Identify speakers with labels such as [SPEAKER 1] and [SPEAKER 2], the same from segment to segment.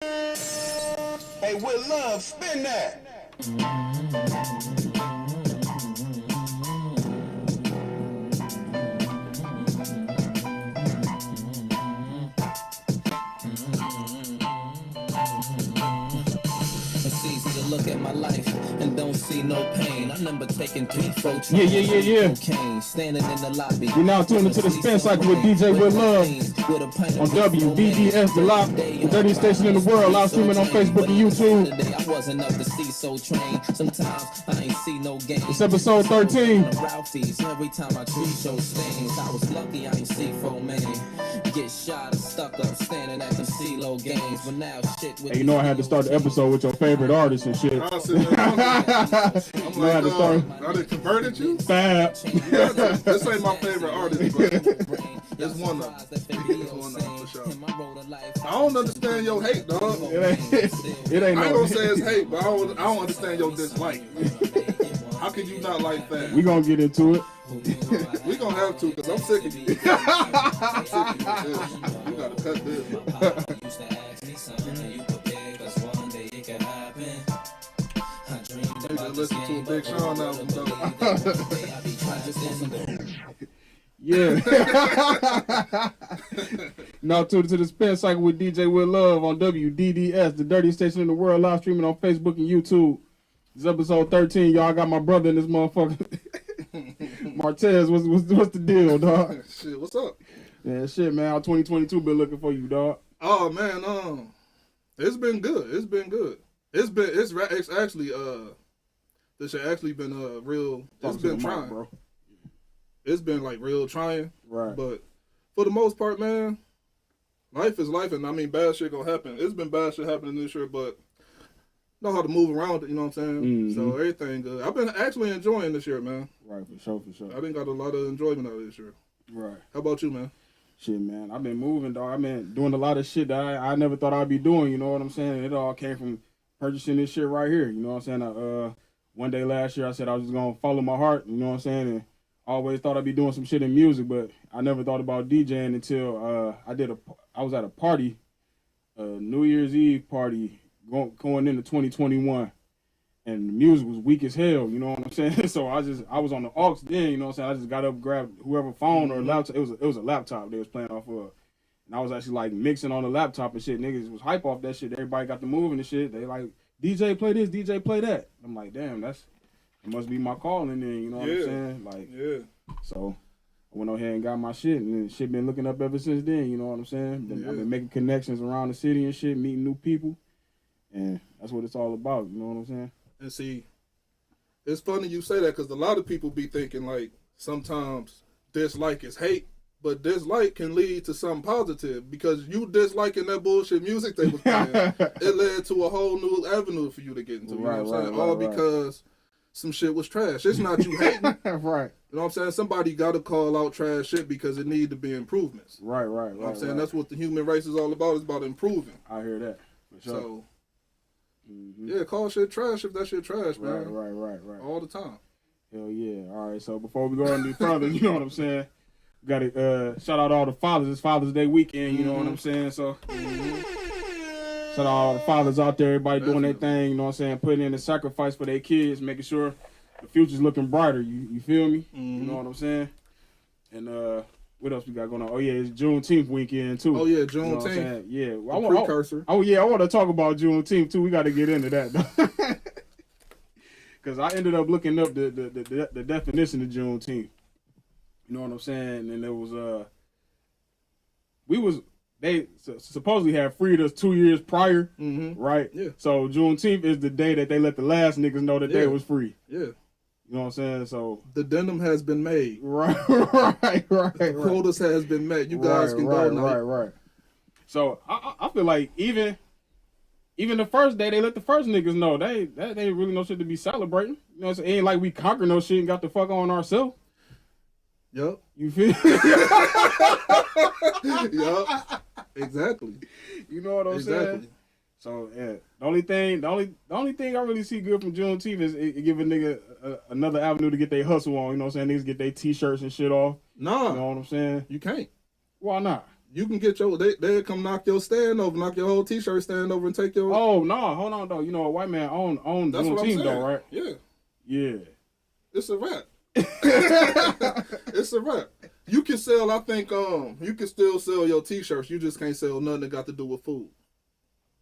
[SPEAKER 1] Hey, with love, spin that.
[SPEAKER 2] It's easy to look at my life and don't see no pain. I remember taking 3-4
[SPEAKER 3] Yeah.
[SPEAKER 2] cocaine, standing in the lobby.
[SPEAKER 3] You're now tuned into the Spin Cycle with DJ With Love on WBDS, the lock, the dirtiest station in the world. Live streaming on Facebook and YouTube.
[SPEAKER 2] I wasn't up the Cecil train. Sometimes I ain't see no game.
[SPEAKER 3] It's episode 13.
[SPEAKER 2] Ralphie's every time I treat show stains. I was lucky I ain't see 4 man. Get shot or stuck up standing at the CeeLo games. But now shit with
[SPEAKER 3] Hey, you know I had to start the episode with your favorite artist and shit.
[SPEAKER 4] I'm like, I done converted you?
[SPEAKER 3] Fab.
[SPEAKER 4] Yeah, this ain't my favorite artist, but it's one of them. It's one of them for sure. I don't understand your hate, dog.
[SPEAKER 3] It ain't
[SPEAKER 4] I ain't
[SPEAKER 3] no.
[SPEAKER 4] gonna say it's hate, but I don't understand your dislike. How can you not like that?
[SPEAKER 3] We gonna get into it.
[SPEAKER 4] We gonna have to, cause I'm sick of you. I'm sick of this. You gotta cut this. Maybe listen to a Big Sean album, though.
[SPEAKER 3] Yeah. Now tuned to the Spin Cycle with DJ With Love on WDDS, the dirtiest station in the world. Live streaming on Facebook and YouTube. This is episode 13. Y'all got my brother in this motherfucker. Martez, what's the deal, dog?
[SPEAKER 4] Shit, what's up?
[SPEAKER 3] Yeah, shit, man. How 2022 been looking for you, dog?
[SPEAKER 4] Oh man, it's been good. It's been good. It's actually this shit actually been real. It's been trying,
[SPEAKER 3] bro.
[SPEAKER 4] It's been like real trying.
[SPEAKER 3] Right.
[SPEAKER 4] But for the most part, man, life is life, and I mean, bad shit gonna happen. It's been bad shit happening this year, but know how to move around it. You know what I'm saying?
[SPEAKER 3] Mm-hmm.
[SPEAKER 4] So everything good. I've been actually enjoying this year, man.
[SPEAKER 3] Right, for sure.
[SPEAKER 4] I been got a lot of enjoyment out of this year.
[SPEAKER 3] Right.
[SPEAKER 4] How about you, man?
[SPEAKER 3] Shit, man. I've been moving, dog. I've been doing a lot of shit that I never thought I'd be doing. You know what I'm saying? It all came from purchasing this shit right here. You know what I'm saying? One day last year, I said I was just gonna follow my heart. You know what I'm saying? And I always thought I'd be doing some shit in music, but I never thought about DJing until I was at a party, a New Year's Eve party going into 2021. And the music was weak as hell, you know what I'm saying? So I was on the aux then, you know what I'm saying? I just got up, grabbed whoever phone or laptop. It was a laptop they was playing off of. And I was actually like mixing on the laptop and shit. Niggas was hype off that shit. Everybody got the moving and shit. They like, DJ play this, DJ play that. I'm like, damn, it must be my calling then, you know what I'm saying? Like,
[SPEAKER 4] yeah.
[SPEAKER 3] So I went ahead and got my shit, and then shit been looking up ever since then, you know what I'm saying? I've been making connections around the city and shit, meeting new people. And that's what it's all about, you know what I'm saying?
[SPEAKER 4] And see, it's funny you say that because a lot of people be thinking like sometimes dislike is hate, but dislike can lead to something positive because you disliking that bullshit music they was playing, it led to a whole new avenue for you to get into. You know what I'm saying? All because some shit was trash. It's not you hating.
[SPEAKER 3] Right.
[SPEAKER 4] You know what I'm saying? Somebody got to call out trash shit because it need to be improvements.
[SPEAKER 3] Right.
[SPEAKER 4] You know what I'm saying? That's what the human race is all about. It's about improving.
[SPEAKER 3] I hear that. For sure.
[SPEAKER 4] So, yeah, call shit trash if that shit trash, man.
[SPEAKER 3] Right.
[SPEAKER 4] All the time.
[SPEAKER 3] Hell yeah. All right, so before we go any further, you know what I'm saying? Got to shout out all the fathers. It's Father's Day weekend, you know what I'm saying? So, shout out all the fathers out there, everybody doing their thing, you know what I'm saying? Putting in the sacrifice for their kids, making sure the future's looking brighter, you feel me? You know what I'm saying? And what else we got going on? Oh yeah, it's Juneteenth weekend too.
[SPEAKER 4] Oh yeah,
[SPEAKER 3] You know what I'm
[SPEAKER 4] Juneteenth.
[SPEAKER 3] saying? Yeah.
[SPEAKER 4] The precursor.
[SPEAKER 3] I want to talk about Juneteenth too. We got to get into that. Because I ended up looking up the definition of Juneteenth. You know what I'm saying? And it was they supposedly had freed us 2 years prior, right?
[SPEAKER 4] Yeah.
[SPEAKER 3] So Juneteenth is the day that they let the last niggas know that they was free.
[SPEAKER 4] Yeah.
[SPEAKER 3] You know what I'm saying? So
[SPEAKER 4] the denim has been made.
[SPEAKER 3] Right.
[SPEAKER 4] The quotas has been met. You guys can go now.
[SPEAKER 3] Right. So I feel like even the first day they let the first niggas know they ain't really no shit to be celebrating. You know what I'm saying? It ain't like we conquered no shit and got the fuck on ourselves.
[SPEAKER 4] Yup.
[SPEAKER 3] You feel?
[SPEAKER 4] Yup. Exactly.
[SPEAKER 3] You know what I'm saying? So yeah, the only thing I really see good from Juneteenth is it give a nigga another avenue to get their hustle on. You know what I'm saying? Niggas get their t-shirts and shit off.
[SPEAKER 4] Nah.
[SPEAKER 3] You know what I'm saying?
[SPEAKER 4] You can't.
[SPEAKER 3] Why not?
[SPEAKER 4] You can get they'll come knock your stand over, knock your whole T-shirt stand over, and take your.
[SPEAKER 3] Oh no, hold on though. You know a white man own
[SPEAKER 4] That's what I'm
[SPEAKER 3] Juneteenth
[SPEAKER 4] saying.
[SPEAKER 3] though, right?
[SPEAKER 4] Yeah,
[SPEAKER 3] Yeah.
[SPEAKER 4] it's a wrap. It's a wrap. You can sell. I think you can still sell your T-shirts. You just can't sell nothing that got to do with food.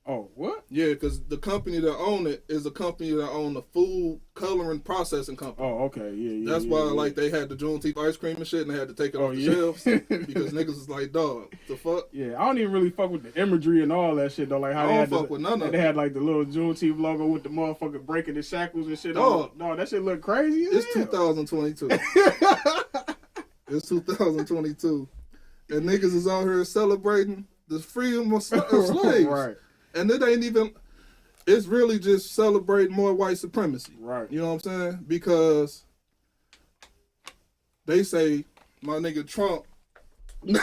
[SPEAKER 3] Oh, what?
[SPEAKER 4] Yeah, because the company that own it is a company that own the food coloring processing company.
[SPEAKER 3] Oh, okay. Yeah.
[SPEAKER 4] That's why,
[SPEAKER 3] yeah.
[SPEAKER 4] like, they had the Juneteenth ice cream and shit, and they had to take it off the
[SPEAKER 3] yeah.
[SPEAKER 4] shelves because niggas was like, dog, the fuck?
[SPEAKER 3] Yeah, I don't even really fuck with the imagery and all that shit though. Like how
[SPEAKER 4] I
[SPEAKER 3] they
[SPEAKER 4] don't
[SPEAKER 3] had
[SPEAKER 4] fuck with none of
[SPEAKER 3] they
[SPEAKER 4] it.
[SPEAKER 3] had like the little Juneteenth logo with the motherfucker breaking the shackles and shit.
[SPEAKER 4] Dog.
[SPEAKER 3] No, that shit look crazy.
[SPEAKER 4] It's
[SPEAKER 3] hell.
[SPEAKER 4] 2022. It's 2022. And niggas is out here celebrating the freedom of slaves.
[SPEAKER 3] Right.
[SPEAKER 4] And it ain't even, it's really just celebrating more white supremacy.
[SPEAKER 3] Right.
[SPEAKER 4] You know what I'm saying? Because they say my nigga Trump. They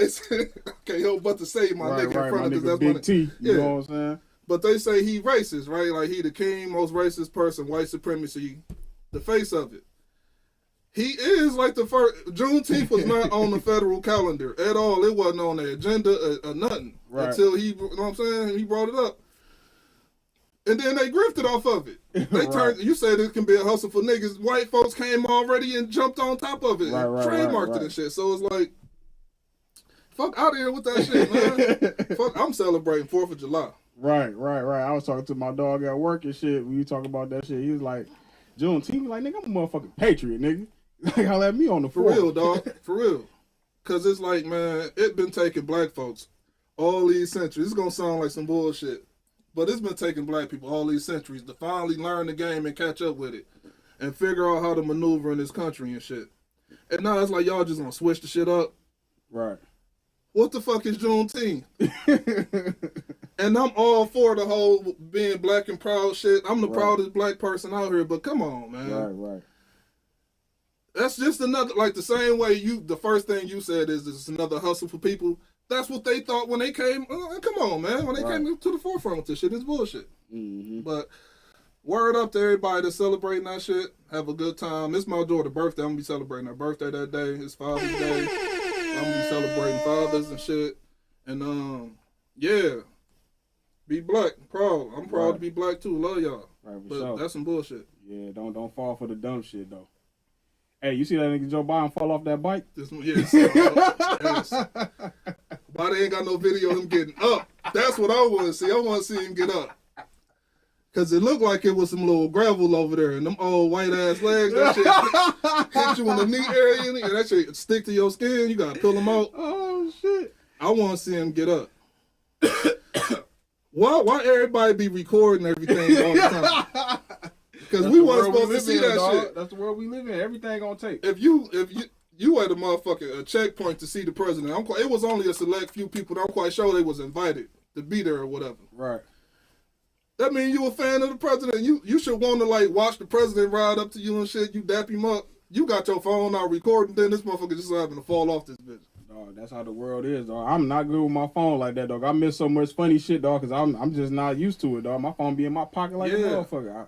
[SPEAKER 4] say, I can't help but to say my nigga in front
[SPEAKER 3] my
[SPEAKER 4] of because
[SPEAKER 3] nigga
[SPEAKER 4] that's
[SPEAKER 3] Big
[SPEAKER 4] my
[SPEAKER 3] T. You
[SPEAKER 4] yeah.
[SPEAKER 3] know what I'm saying?
[SPEAKER 4] But they say he racist, right? Like he the king, most racist person, white supremacy, the face of it. He is like the first. Juneteenth was not on the federal calendar at all. It wasn't on the agenda or nothing until he, you know what I'm saying? He brought it up. And then they grifted off of it. They turned. You said it can be a hustle for niggas. White folks came already and jumped on top of it, and trademarked it and shit. So it's like, fuck out of here with that shit, man. Fuck, I'm celebrating 4th of July.
[SPEAKER 3] Right. I was talking to my dog at work and shit. When you talk about that shit, he was like, Juneteenth, like, nigga, I'm a motherfucking patriot, nigga. Like, holla at me on the
[SPEAKER 4] For
[SPEAKER 3] floor.
[SPEAKER 4] real, dog. For real. Because it's like, man, it been taking black folks all these centuries. It's going to sound like some bullshit. But it's been taking black people all these centuries to finally learn the game and catch up with it. And figure out how to maneuver in this country and shit. And now it's like y'all just going to switch the shit up.
[SPEAKER 3] Right.
[SPEAKER 4] What the fuck is Juneteenth? And I'm all for the whole being black and proud shit. I'm the proudest black person out here. But come on, man.
[SPEAKER 3] Right.
[SPEAKER 4] That's just another, like the same way the first thing you said is it's another hustle for people. That's what they thought when they came. Come on, man. When they came to the forefront with this shit, it's bullshit.
[SPEAKER 3] Mm-hmm.
[SPEAKER 4] But word up to everybody that's celebrating that shit. Have a good time. It's my daughter's birthday. I'm going to be celebrating her birthday that day. It's Father's Day. I'm going to be celebrating fathers and shit. And, yeah. Be black. Proud. I'm proud to be black too. Love y'all.
[SPEAKER 3] Right,
[SPEAKER 4] But
[SPEAKER 3] sure.
[SPEAKER 4] that's some bullshit.
[SPEAKER 3] Yeah, don't fall for the dumb shit though. Hey, you see that nigga Joe Biden fall off that bike?
[SPEAKER 4] Yes. Yes. Why they ain't got no video of him getting up? That's what I want to see. I want to see him get up. Because it looked like it was some little gravel over there. And them old white ass legs, that shit hit you in the knee area. And that shit stick to your skin. You got to pull them out.
[SPEAKER 3] Oh, shit.
[SPEAKER 4] I want to see him get up. Why everybody be recording everything all the time? Because we weren't supposed to see that shit.
[SPEAKER 3] That's the world we live in. Everything on tape.
[SPEAKER 4] If you at a motherfucking checkpoint to see the president, it was only a select few people. I'm quite sure they was invited to be there or whatever.
[SPEAKER 3] Right.
[SPEAKER 4] That mean you a fan of the president. You should want to like watch the president ride up to you and shit. You dap him up. You got your phone out recording. Then this motherfucker just so happen to fall off this bitch.
[SPEAKER 3] Dog, that's how the world is, dog. I'm not good with my phone like that, dog. I miss so much funny shit, dog, because I'm just not used to it, dog. My phone be in my pocket like a motherfucker.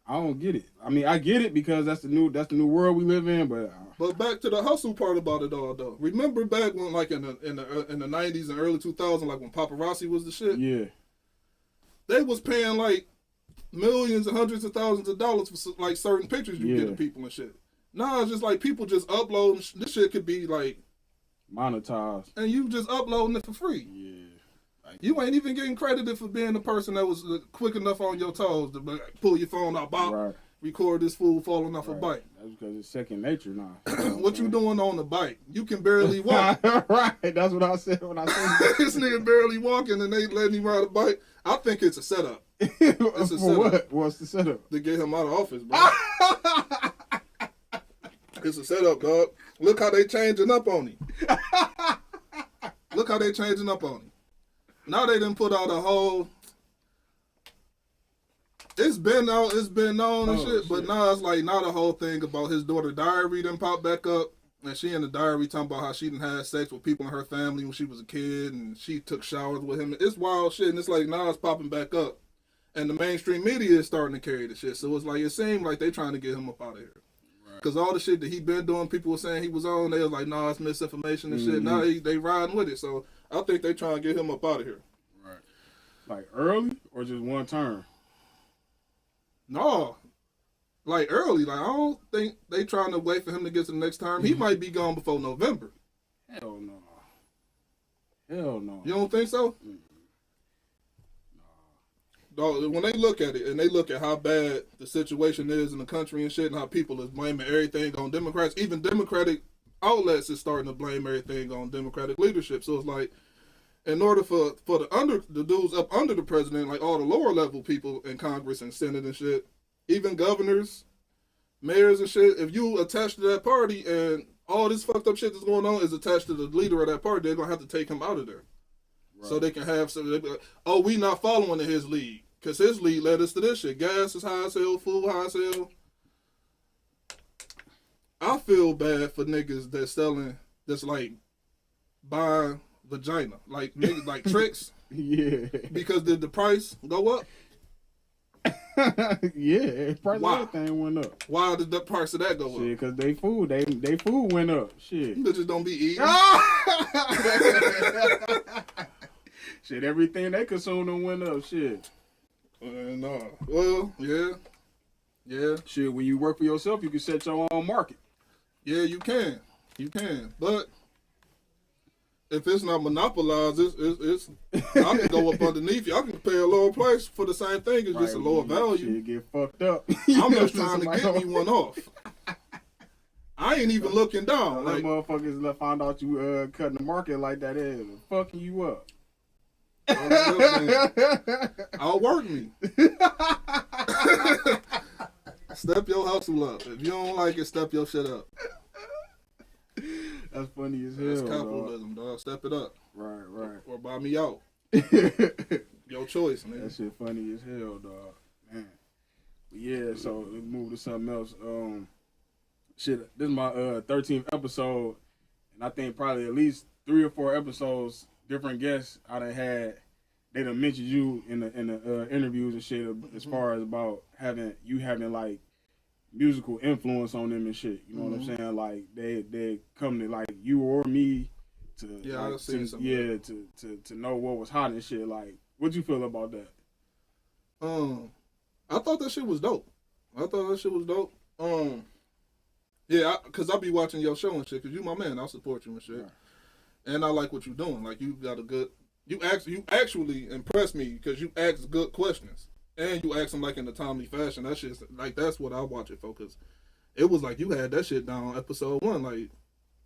[SPEAKER 3] I don't get it. I mean, I get it because that's the new world we live in, but
[SPEAKER 4] back to the hustle part about it all, though. Remember back when, like in the 90s and early 2000s, like when paparazzi was the shit.
[SPEAKER 3] Yeah.
[SPEAKER 4] They was paying like millions and hundreds of thousands of dollars for like certain pictures you get of people and shit. Nah, it's just like people just uploading. This shit could be like
[SPEAKER 3] monetized,
[SPEAKER 4] and you just uploading it for free.
[SPEAKER 3] Yeah.
[SPEAKER 4] You ain't even getting credited for being the person that was quick enough on your toes to pull your phone out, record this fool falling off a bike.
[SPEAKER 3] That's because it's second nature now.
[SPEAKER 4] What you doing on the bike? You can barely walk.
[SPEAKER 3] Right, that's what I said when I said
[SPEAKER 4] this nigga barely walking and they letting him ride a bike. I think it's a setup.
[SPEAKER 3] It's a setup. What? What's the setup?
[SPEAKER 4] To get him out of office, bro. It's a setup, dog. Look how they changing up on him. Look how they changing up on him. Now they done put out a whole. It's been out, it's been known and shit, but now it's like now the whole thing about his daughter diary done popped back up, and she in the diary talking about how she done had sex with people in her family when she was a kid, and she took showers with him. It's wild shit, and it's like now it's popping back up, and the mainstream media is starting to carry the shit. So it's like it seemed like they trying to get him up out of here. Because all the shit that he been doing, people were saying he was on. They was like, "Nah, it's misinformation and shit." Now they riding with it. So I think they trying to get him up out of here.
[SPEAKER 3] Right. Like early or just one term?
[SPEAKER 4] No, like early. Like I don't think they trying to wait for him to get to the next term. He might be gone before November.
[SPEAKER 3] Hell no. Hell no.
[SPEAKER 4] You don't think so? Dog, when they look at it and they look at how bad the situation is in the country and shit, and how people is blaming everything on Democrats, even Democratic outlets is starting to blame everything on Democratic leadership. So it's like, in order for the dudes up under the president, like all the lower level people in Congress and Senate and shit, even governors, mayors and shit, if you attach to that party and all this fucked up shit that's going on is attached to the leader of that party, they're gonna have to take him out of there. Right. So they can have some. They be like, oh, we not following in his lead. Because his lead led us to this shit. Gas is high as hell, food high as hell. I feel bad for niggas that's like buying vagina. Like niggas like tricks.
[SPEAKER 3] Yeah.
[SPEAKER 4] Because did the price go up?
[SPEAKER 3] Yeah, price of everything went up.
[SPEAKER 4] Why did the price of that go up?
[SPEAKER 3] Shit, because they food went up. Shit.
[SPEAKER 4] Bitches don't be eating.
[SPEAKER 3] Shit, everything they consume done went up. Shit.
[SPEAKER 4] No. Well, yeah.
[SPEAKER 3] Shit, when you work for yourself, you can set your own market.
[SPEAKER 4] Yeah, you can. But if it's not monopolized, it's I can go up underneath you. I can pay a lower price for the same thing. It's just a lower value.
[SPEAKER 3] Shit get fucked up.
[SPEAKER 4] I'm just trying to get me one off. I ain't even looking down.
[SPEAKER 3] Like
[SPEAKER 4] Like
[SPEAKER 3] motherfuckers found out you cutting the market like that is fucking you up.
[SPEAKER 4] Outwork me. Step your hustle up. If you don't like it, step your shit up.
[SPEAKER 3] That's funny as hell.
[SPEAKER 4] That's capitalism, dog. Step it up.
[SPEAKER 3] Right.
[SPEAKER 4] Or buy me out. Your choice, man.
[SPEAKER 3] That shit funny as hell, dog. Man. But yeah, so let's move to something else. Shit, this is my 13th episode, and I think probably at least 3 or 4 episodes, different guests I done had, they done mentioned you in the interviews and shit as far as about having like musical influence on them and shit. You know what I'm saying? Like they come to like you or me to
[SPEAKER 4] I've seen some.
[SPEAKER 3] Yeah, to know what was hot and shit. Like, what'd you feel about that?
[SPEAKER 4] I thought that shit was dope. Yeah, cause I be watching your show and shit. Cause you my man, I support you and shit. Right. And I like what you're doing. Like you got a good. You actually impressed me because you ask good questions and you ask them like in a timely fashion. That shit's like that's what I watch it for. Cause it was like you had that shit down episode 1. Like,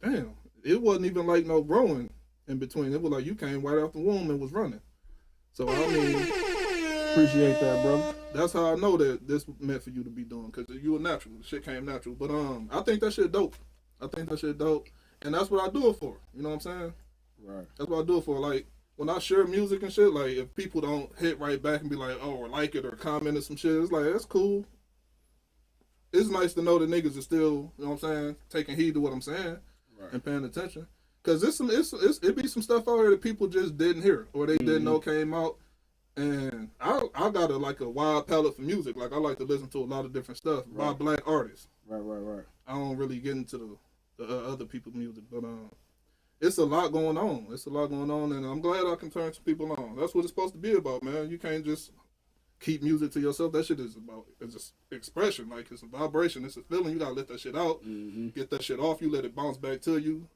[SPEAKER 4] damn, it wasn't even like no growing in between. It was like you came right out the womb and was running. So I mean,
[SPEAKER 3] appreciate that, brother.
[SPEAKER 4] That's how I know that this meant for you to be doing because you were natural. The shit came natural. But I think that shit dope. And that's what I do it for. You know what I'm saying?
[SPEAKER 3] Right.
[SPEAKER 4] That's what I do it for. Like, when I share music and shit, like, if people don't hit right back and be like, oh, or like it or comment or some shit, it's like, that's cool. It's nice to know that niggas are still, you know what I'm saying, taking heed to what I'm saying and paying attention. Because it be some stuff out here that people just didn't hear or they didn't know came out. And I got a wide palette for music. Like, I like to listen to a lot of different stuff by black artists.
[SPEAKER 3] Right.
[SPEAKER 4] I don't really get into the other people's music, but it's a lot going on. And I'm glad I can turn some people on. That's what it's supposed to be about, man. You can't just keep music to yourself. That shit is about, it's just expression. Like, it's a vibration. It's a feeling. You gotta let that shit out. Get that shit off you. Let it bounce back to you.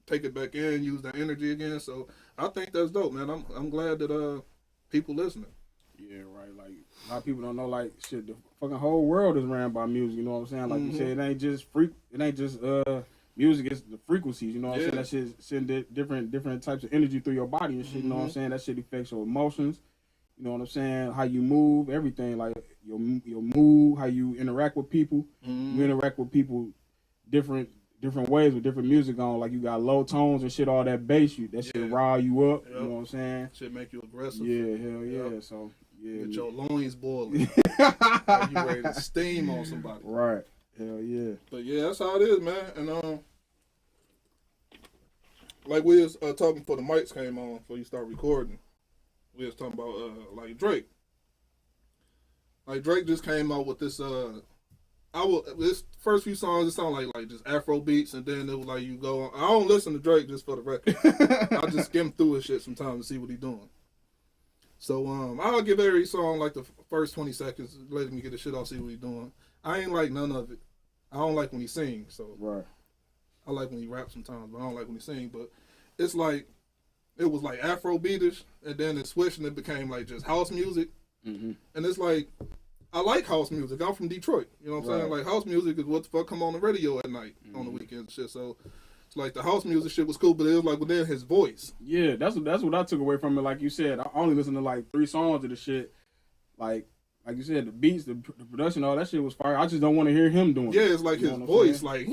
[SPEAKER 4] Take it back in. Use that energy again. So I think that's dope, man. I'm glad that people listening.
[SPEAKER 3] Yeah, right. Like, a lot of people don't know, like, shit, the fucking whole world is ran by music, you know what I'm saying? Like you said, it ain't just music, it's the frequencies, you know what I'm saying? That shit send different types of energy through your body and shit, you know what I'm saying? That shit affects your emotions, you know what I'm saying? How you move, everything, like your mood, how you interact with people. You interact with people different ways with different music on. Like, you got low tones and shit, all that bass, that shit rile you up, you know what I'm saying?
[SPEAKER 4] Shit make you aggressive.
[SPEAKER 3] Yeah, hell yeah, so... Yeah,
[SPEAKER 4] get your loins boiling. Like you ready to steam on somebody.
[SPEAKER 3] Right. Hell yeah.
[SPEAKER 4] But yeah, that's how it is, man. And like we was talking before the mics came on, before you start recording. We was talking about like Drake. Like Drake just came out with this This first few songs it sound like just Afro beats, and then it was like you go on. I don't listen to Drake just for the record. I just skim through his shit sometimes to see what he doing. So I'll give every song like the first 20 seconds, letting me get the shit off, see what he doing. I ain't like none of it. I don't like when he sings, so
[SPEAKER 3] Right.
[SPEAKER 4] I like when he raps sometimes, but I don't like when he sings. But it's like it was like Afro beatish, and then it switched and it became like just house music.
[SPEAKER 3] Mm-hmm.
[SPEAKER 4] And it's like I like house music. I'm from Detroit. You know what I'm saying? Like house music is what the fuck come on the radio at night on the weekends and shit. So it's like the house music shit was cool, but it was like within his voice.
[SPEAKER 3] Yeah, that's what I took away from it. Like you said, I only listened to like 3 songs of the shit. Like you said, the beats, the production, all that shit was fire. I just don't want to hear him doing it.
[SPEAKER 4] Yeah, it's like his voice, like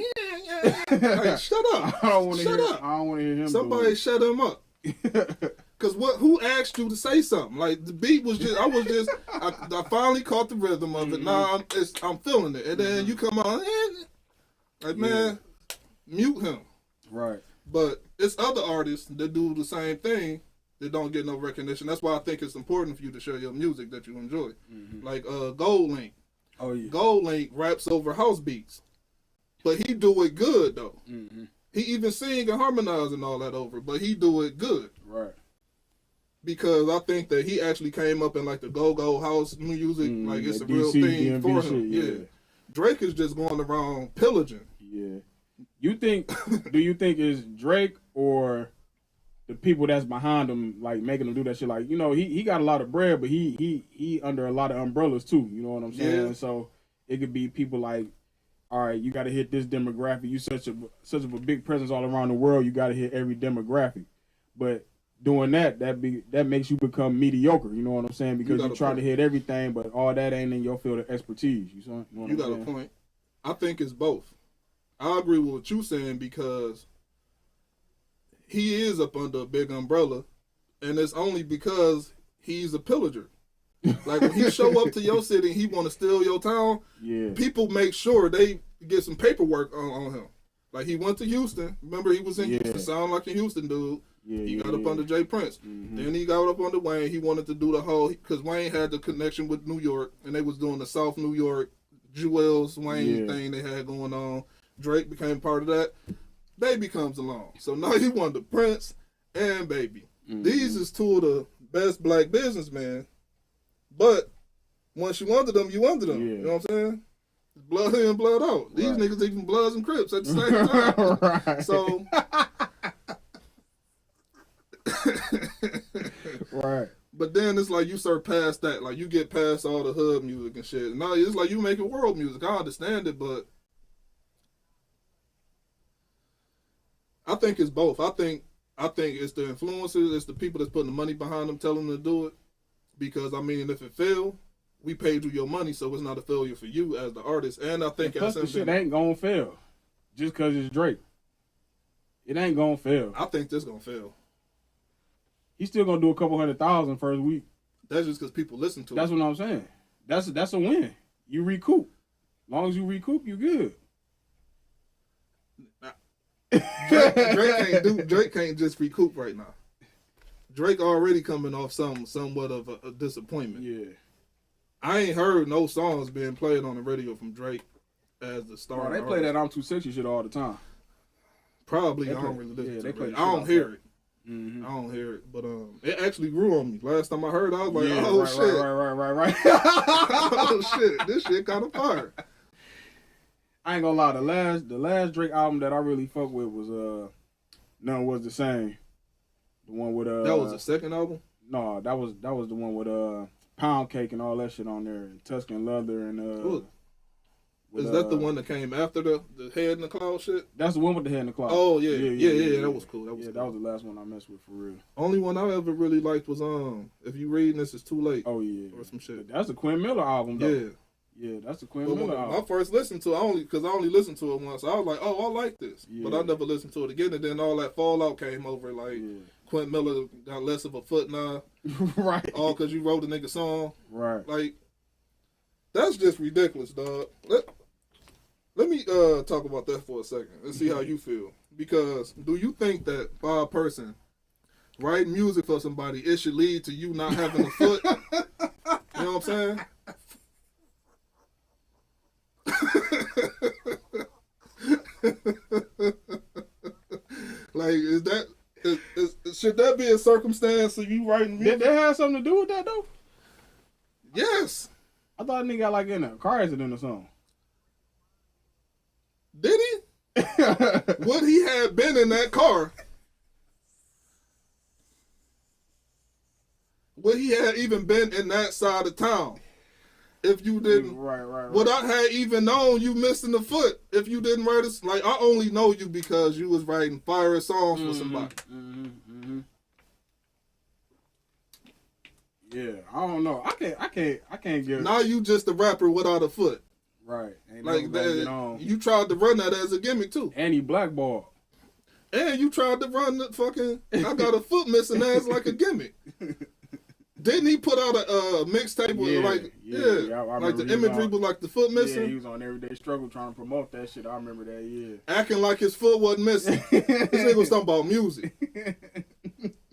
[SPEAKER 4] like shut up.
[SPEAKER 3] I don't want to
[SPEAKER 4] Shut
[SPEAKER 3] hear.
[SPEAKER 4] up.
[SPEAKER 3] I don't want to hear him.
[SPEAKER 4] Somebody shut him up. Cause who asked you to say something? Like the beat was just, I finally caught the rhythm of it. Now I'm feeling it, and then you come on, like man, mute him.
[SPEAKER 3] Right.
[SPEAKER 4] But it's other artists that do the same thing that don't get no recognition. That's why I think it's important for you to share your music that you enjoy. Like Gold Link.
[SPEAKER 3] Oh yeah.
[SPEAKER 4] Gold Link raps over house beats, but he do it good though. He even sing and harmonize and all that over, but he do it good.
[SPEAKER 3] Right.
[SPEAKER 4] Because I think that he actually came up in like the go-go house music, like it's a real
[SPEAKER 3] DC,
[SPEAKER 4] thing
[SPEAKER 3] DMV
[SPEAKER 4] for
[SPEAKER 3] shit,
[SPEAKER 4] him.
[SPEAKER 3] yeah.
[SPEAKER 4] Yeah. Drake is just going around pillaging.
[SPEAKER 3] Yeah. You think? Do you think it's Drake or the people that's behind him, like making him do that shit? Like, you know, he got a lot of bread, but he under a lot of umbrellas too. You know what I'm saying?
[SPEAKER 4] Yeah.
[SPEAKER 3] So it could be people like, all right, you got to hit this demographic. You such a big presence all around the world. You got to hit every demographic. But doing that makes you become mediocre. You know what I'm saying? Because you're trying to hit everything, but all that ain't in your field of expertise. You know what
[SPEAKER 4] You
[SPEAKER 3] I'm
[SPEAKER 4] got
[SPEAKER 3] saying?
[SPEAKER 4] a point. I think it's both. I agree with what you're saying because he is up under a big umbrella, and it's only because he's a pillager. Like when he show up to your city and he want to steal your town, people make sure they get some paperwork on him. Like he went to Houston. Remember he was in Houston, sound like a Houston dude. He got up under Jay Prince. Then he got up under Wayne. He wanted to do the whole, because Wayne had the connection with New York, and they was doing the South New York Jewels Wayne thing they had going on. Drake became part of that. Baby comes along. So now he wanted Prince and Baby. These is two of the best black businessmen. But once you under them, you under them. You know what I'm saying? Blood in, blood out. These niggas even Bloods and Crips at the same time.
[SPEAKER 3] Right.
[SPEAKER 4] So
[SPEAKER 3] right.
[SPEAKER 4] But then it's like you surpass that. Like you get past all the hood music and shit. Now it's like you making world music. I understand it, but I think it's both. I think it's the influencers, it's the people that's putting the money behind them, telling them to do it. Because I mean, if it fail, we paid you your money, so it's not a failure for you as the artist. And I think
[SPEAKER 3] plus the shit ain't gonna fail just because it's Drake. It ain't gonna fail.
[SPEAKER 4] I think this gonna fail.
[SPEAKER 3] He's still gonna do a couple 100,000 first week.
[SPEAKER 4] That's just because people listen to it.
[SPEAKER 3] That's what I'm saying. That's a win. You recoup. As long as you recoup, you good.
[SPEAKER 4] Drake can't just recoup right now. Drake already coming off somewhat of a disappointment.
[SPEAKER 3] Yeah.
[SPEAKER 4] I ain't heard no songs being played on the radio from Drake as the star.
[SPEAKER 3] They play that I'm Too Sexy shit all the time.
[SPEAKER 4] Probably
[SPEAKER 3] I
[SPEAKER 4] don't really listen to it.
[SPEAKER 3] play
[SPEAKER 4] I don't hear it.
[SPEAKER 3] Mm-hmm.
[SPEAKER 4] I don't hear it. But it actually grew on me. Last time I heard it, I was like,
[SPEAKER 3] right.
[SPEAKER 4] oh shit, this shit kind of fire.
[SPEAKER 3] I ain't gonna lie, the last Drake album that I really fuck with was None Was the Same. The one with
[SPEAKER 4] That was the second album?
[SPEAKER 3] No, that was the one with Pound Cake and all that shit on there, and Tuscan Leather and
[SPEAKER 4] Is that the one that came after the Head in the Cloud shit?
[SPEAKER 3] That's the one with the Head in the Cloud.
[SPEAKER 4] Oh yeah, that was cool. That was
[SPEAKER 3] that was the last one I messed with for real.
[SPEAKER 4] Only one I ever really liked was If You Reading This, It's Too Late.
[SPEAKER 3] Oh yeah,
[SPEAKER 4] or some shit.
[SPEAKER 3] But that's a Quinn Miller album though.
[SPEAKER 4] Yeah.
[SPEAKER 3] Yeah, that's the Quinn Miller album.
[SPEAKER 4] I first listened to it, because I only listened to it once. I was like, oh, I like this.
[SPEAKER 3] Yeah.
[SPEAKER 4] But I never listened to it again. And then all that fallout came over. Like, Quentin Miller got less of a foot now.
[SPEAKER 3] Right.
[SPEAKER 4] All because you wrote a nigga song.
[SPEAKER 3] Right.
[SPEAKER 4] Like, that's just ridiculous, dog. Let me talk about that for a second and see how you feel. Because do you think that by a person writing music for somebody, it should lead to you not having a foot? You know what I'm saying? Like, should that be a circumstance of you writing music?
[SPEAKER 3] Did that have something to do with that though?
[SPEAKER 4] Yes.
[SPEAKER 3] I thought a nigga got like in a car accident or something.
[SPEAKER 4] Did he? Would he have been in that car? Would he have even been in that side of town if you didn't?
[SPEAKER 3] Right.
[SPEAKER 4] Would I have even known you missing a foot if you didn't write it? Like, I only know you because you was writing fire songs for somebody.
[SPEAKER 3] Yeah, I don't know. I can't give.
[SPEAKER 4] Now you just a rapper without a foot.
[SPEAKER 3] Right. Ain't
[SPEAKER 4] Like
[SPEAKER 3] never gonna get
[SPEAKER 4] that,
[SPEAKER 3] on.
[SPEAKER 4] you tried to run that as a gimmick too,
[SPEAKER 3] And he blackballed.
[SPEAKER 4] and you tried to run the fucking "I got a foot missing" as like a gimmick. Didn't he put out a mixtape with
[SPEAKER 3] Yeah,
[SPEAKER 4] like
[SPEAKER 3] I
[SPEAKER 4] like the
[SPEAKER 3] remember he was
[SPEAKER 4] imagery
[SPEAKER 3] on-
[SPEAKER 4] was like the foot
[SPEAKER 3] Yeah,
[SPEAKER 4] missing,
[SPEAKER 3] he was on Everyday Struggle trying to promote that shit. I remember that. Yeah.
[SPEAKER 4] acting like his foot wasn't missing. This nigga was talking about music.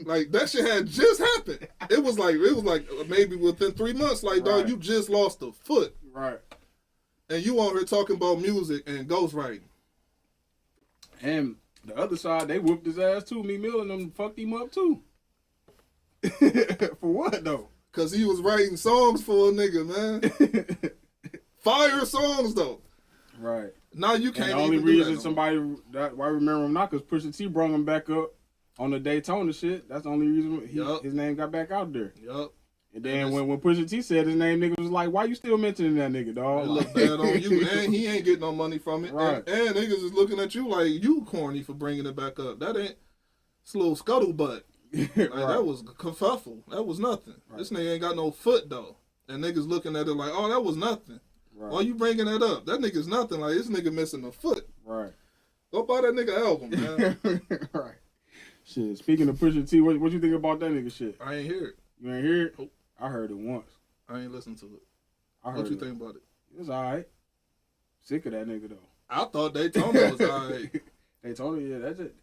[SPEAKER 4] Like that shit had just happened. It was like maybe within 3 months. Like, dog,
[SPEAKER 3] Right.
[SPEAKER 4] you just lost a foot,
[SPEAKER 3] Right.
[SPEAKER 4] and you on here talking about music and ghostwriting.
[SPEAKER 3] And the other side, they whooped his ass too. Me Mill and them fucked him up too. For what though?
[SPEAKER 4] Cause he was writing songs for a nigga, man. Fire songs though.
[SPEAKER 3] Right.
[SPEAKER 4] Now you
[SPEAKER 3] And
[SPEAKER 4] can't
[SPEAKER 3] the only
[SPEAKER 4] even do
[SPEAKER 3] reason
[SPEAKER 4] that.
[SPEAKER 3] somebody that why I remember him not because Pusha T brought him back up on the Daytona shit. That's the only reason
[SPEAKER 4] Yup.
[SPEAKER 3] his name got back out there.
[SPEAKER 4] Yup.
[SPEAKER 3] And then when Pusha T said his name, niggas was like, "Why you still mentioning that nigga, dog?"
[SPEAKER 4] It look bad on you, and he ain't getting no money from it.
[SPEAKER 3] Right.
[SPEAKER 4] And niggas is looking at you like you corny for bringing it back up. That ain't. It's a little scuttlebutt. Like, that was kerfuffle. That was nothing.
[SPEAKER 3] Right.
[SPEAKER 4] This nigga ain't got no foot though. And niggas looking at it like, oh, that was nothing.
[SPEAKER 3] Right.
[SPEAKER 4] Why you bringing that up? That nigga's nothing. Like, this nigga missing a foot.
[SPEAKER 3] Right.
[SPEAKER 4] Go buy that nigga album, man.
[SPEAKER 3] Right. Shit. Speaking of Pusha T, what you think about that nigga shit?
[SPEAKER 4] I ain't hear it.
[SPEAKER 3] You ain't hear it?
[SPEAKER 4] Nope.
[SPEAKER 3] I heard it once.
[SPEAKER 4] I ain't listened to it.
[SPEAKER 3] I heard
[SPEAKER 4] What you
[SPEAKER 3] it.
[SPEAKER 4] think about it?
[SPEAKER 3] It was alright. Sick of that nigga though.
[SPEAKER 4] I thought Daytona was alright.
[SPEAKER 3] Daytona, yeah, that's it.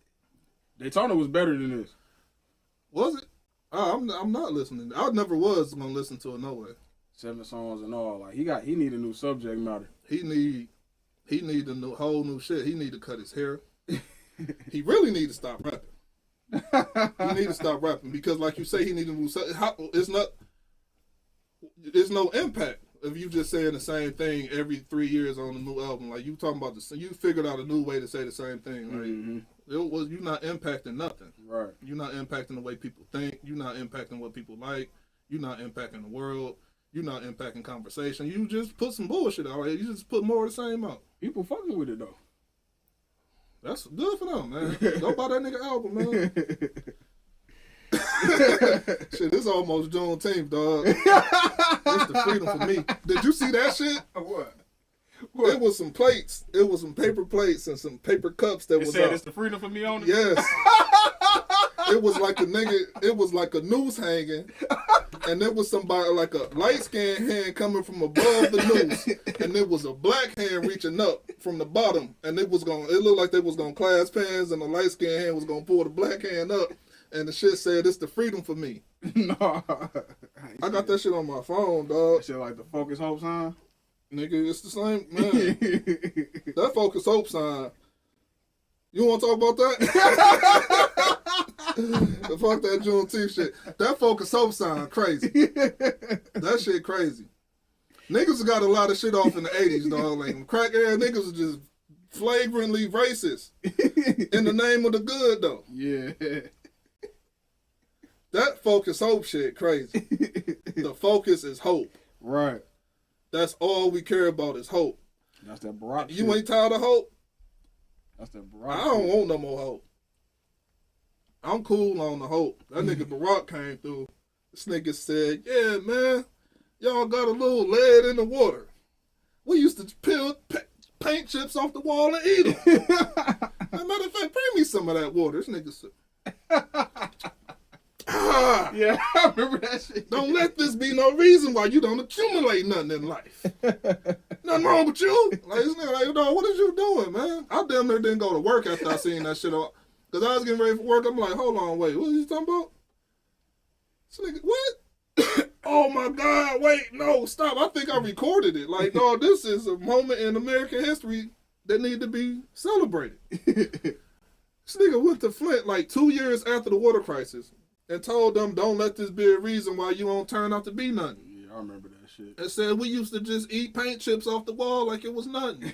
[SPEAKER 3] Daytona was better than this.
[SPEAKER 4] Was it? I'm not listening. I never was gonna listen to it no way.
[SPEAKER 3] 7 songs and all. Like he need a new subject matter.
[SPEAKER 4] He need a whole new shit. He need to cut his hair. He really need to stop rapping. He need to stop rapping because, like you say, he need to move. It's no impact if you just saying the same thing every 3 years on a new album. Like you talking about you figured out a new way to say the same thing. Like you not impacting nothing.
[SPEAKER 3] Right.
[SPEAKER 4] You're not impacting the way people think. You're not impacting what people like. You're not impacting the world. You're not impacting conversation. You just put some bullshit out. Right? You just put more of the same out.
[SPEAKER 3] People fucking with it though.
[SPEAKER 4] That's good for them, man. Go buy that nigga album, man. Shit, it's almost Juneteenth, dog. It's the freedom for me. Did you see that shit?
[SPEAKER 3] What?
[SPEAKER 4] It was some plates. It was some paper plates and some paper cups that
[SPEAKER 3] It
[SPEAKER 4] was
[SPEAKER 3] said
[SPEAKER 4] out.
[SPEAKER 3] it's the freedom for me on it?
[SPEAKER 4] Yes. It was like a nigga, it was like a noose hanging, and there was somebody like a light skinned hand coming from above the noose, and there was a black hand reaching up from the bottom, and it looked like they was gonna clasp hands, and the light skinned hand was gonna pull the black hand up, and the shit said it's the freedom for me.
[SPEAKER 3] No.
[SPEAKER 4] I got that shit on my phone, dog.
[SPEAKER 3] That shit like the Focus Hope sign?
[SPEAKER 4] Nigga, it's the same, man. That Focus Hope sign. You want to talk about that? Fuck that Juneteenth shit. That Focus Hope sign crazy. That shit crazy. Niggas got a lot of shit off in the 80s, dog. Like, crack ass niggas was just flagrantly racist in the name of the good, though.
[SPEAKER 3] Yeah.
[SPEAKER 4] That Focus Hope shit crazy. The focus is hope.
[SPEAKER 3] Right.
[SPEAKER 4] That's all we care about is hope.
[SPEAKER 3] That's that Barack
[SPEAKER 4] You
[SPEAKER 3] shit.
[SPEAKER 4] ain't tired of hope?
[SPEAKER 3] That's that Barack
[SPEAKER 4] I don't
[SPEAKER 3] shit.
[SPEAKER 4] want no more hope. I'm cool on the hope. That nigga Barack came through. This nigga said, yeah, man, y'all got a little lead in the water. We used to peel paint chips off the wall and eat them. As a matter of fact, bring me some of that water. This nigga said,
[SPEAKER 3] Yeah, I remember that shit.
[SPEAKER 4] don't let this be no reason why you don't accumulate nothing in life. Nothing wrong with you. Like, this nigga, like, dog, what is you doing, man? I damn near didn't go to work after I seen that shit. Because I was getting ready for work. I'm like, hold on, wait, what are you talking about? This nigga, what? oh my God, wait, no, stop. I think I recorded it. Like, no, this is a moment in American history that need to be celebrated. This nigga went to Flint like 2 years after the water crisis and told them, don't let this be a reason why you won't turn out to be nothing.
[SPEAKER 3] Yeah, I remember that shit.
[SPEAKER 4] And said we used to just eat paint chips off the wall like it was nothing.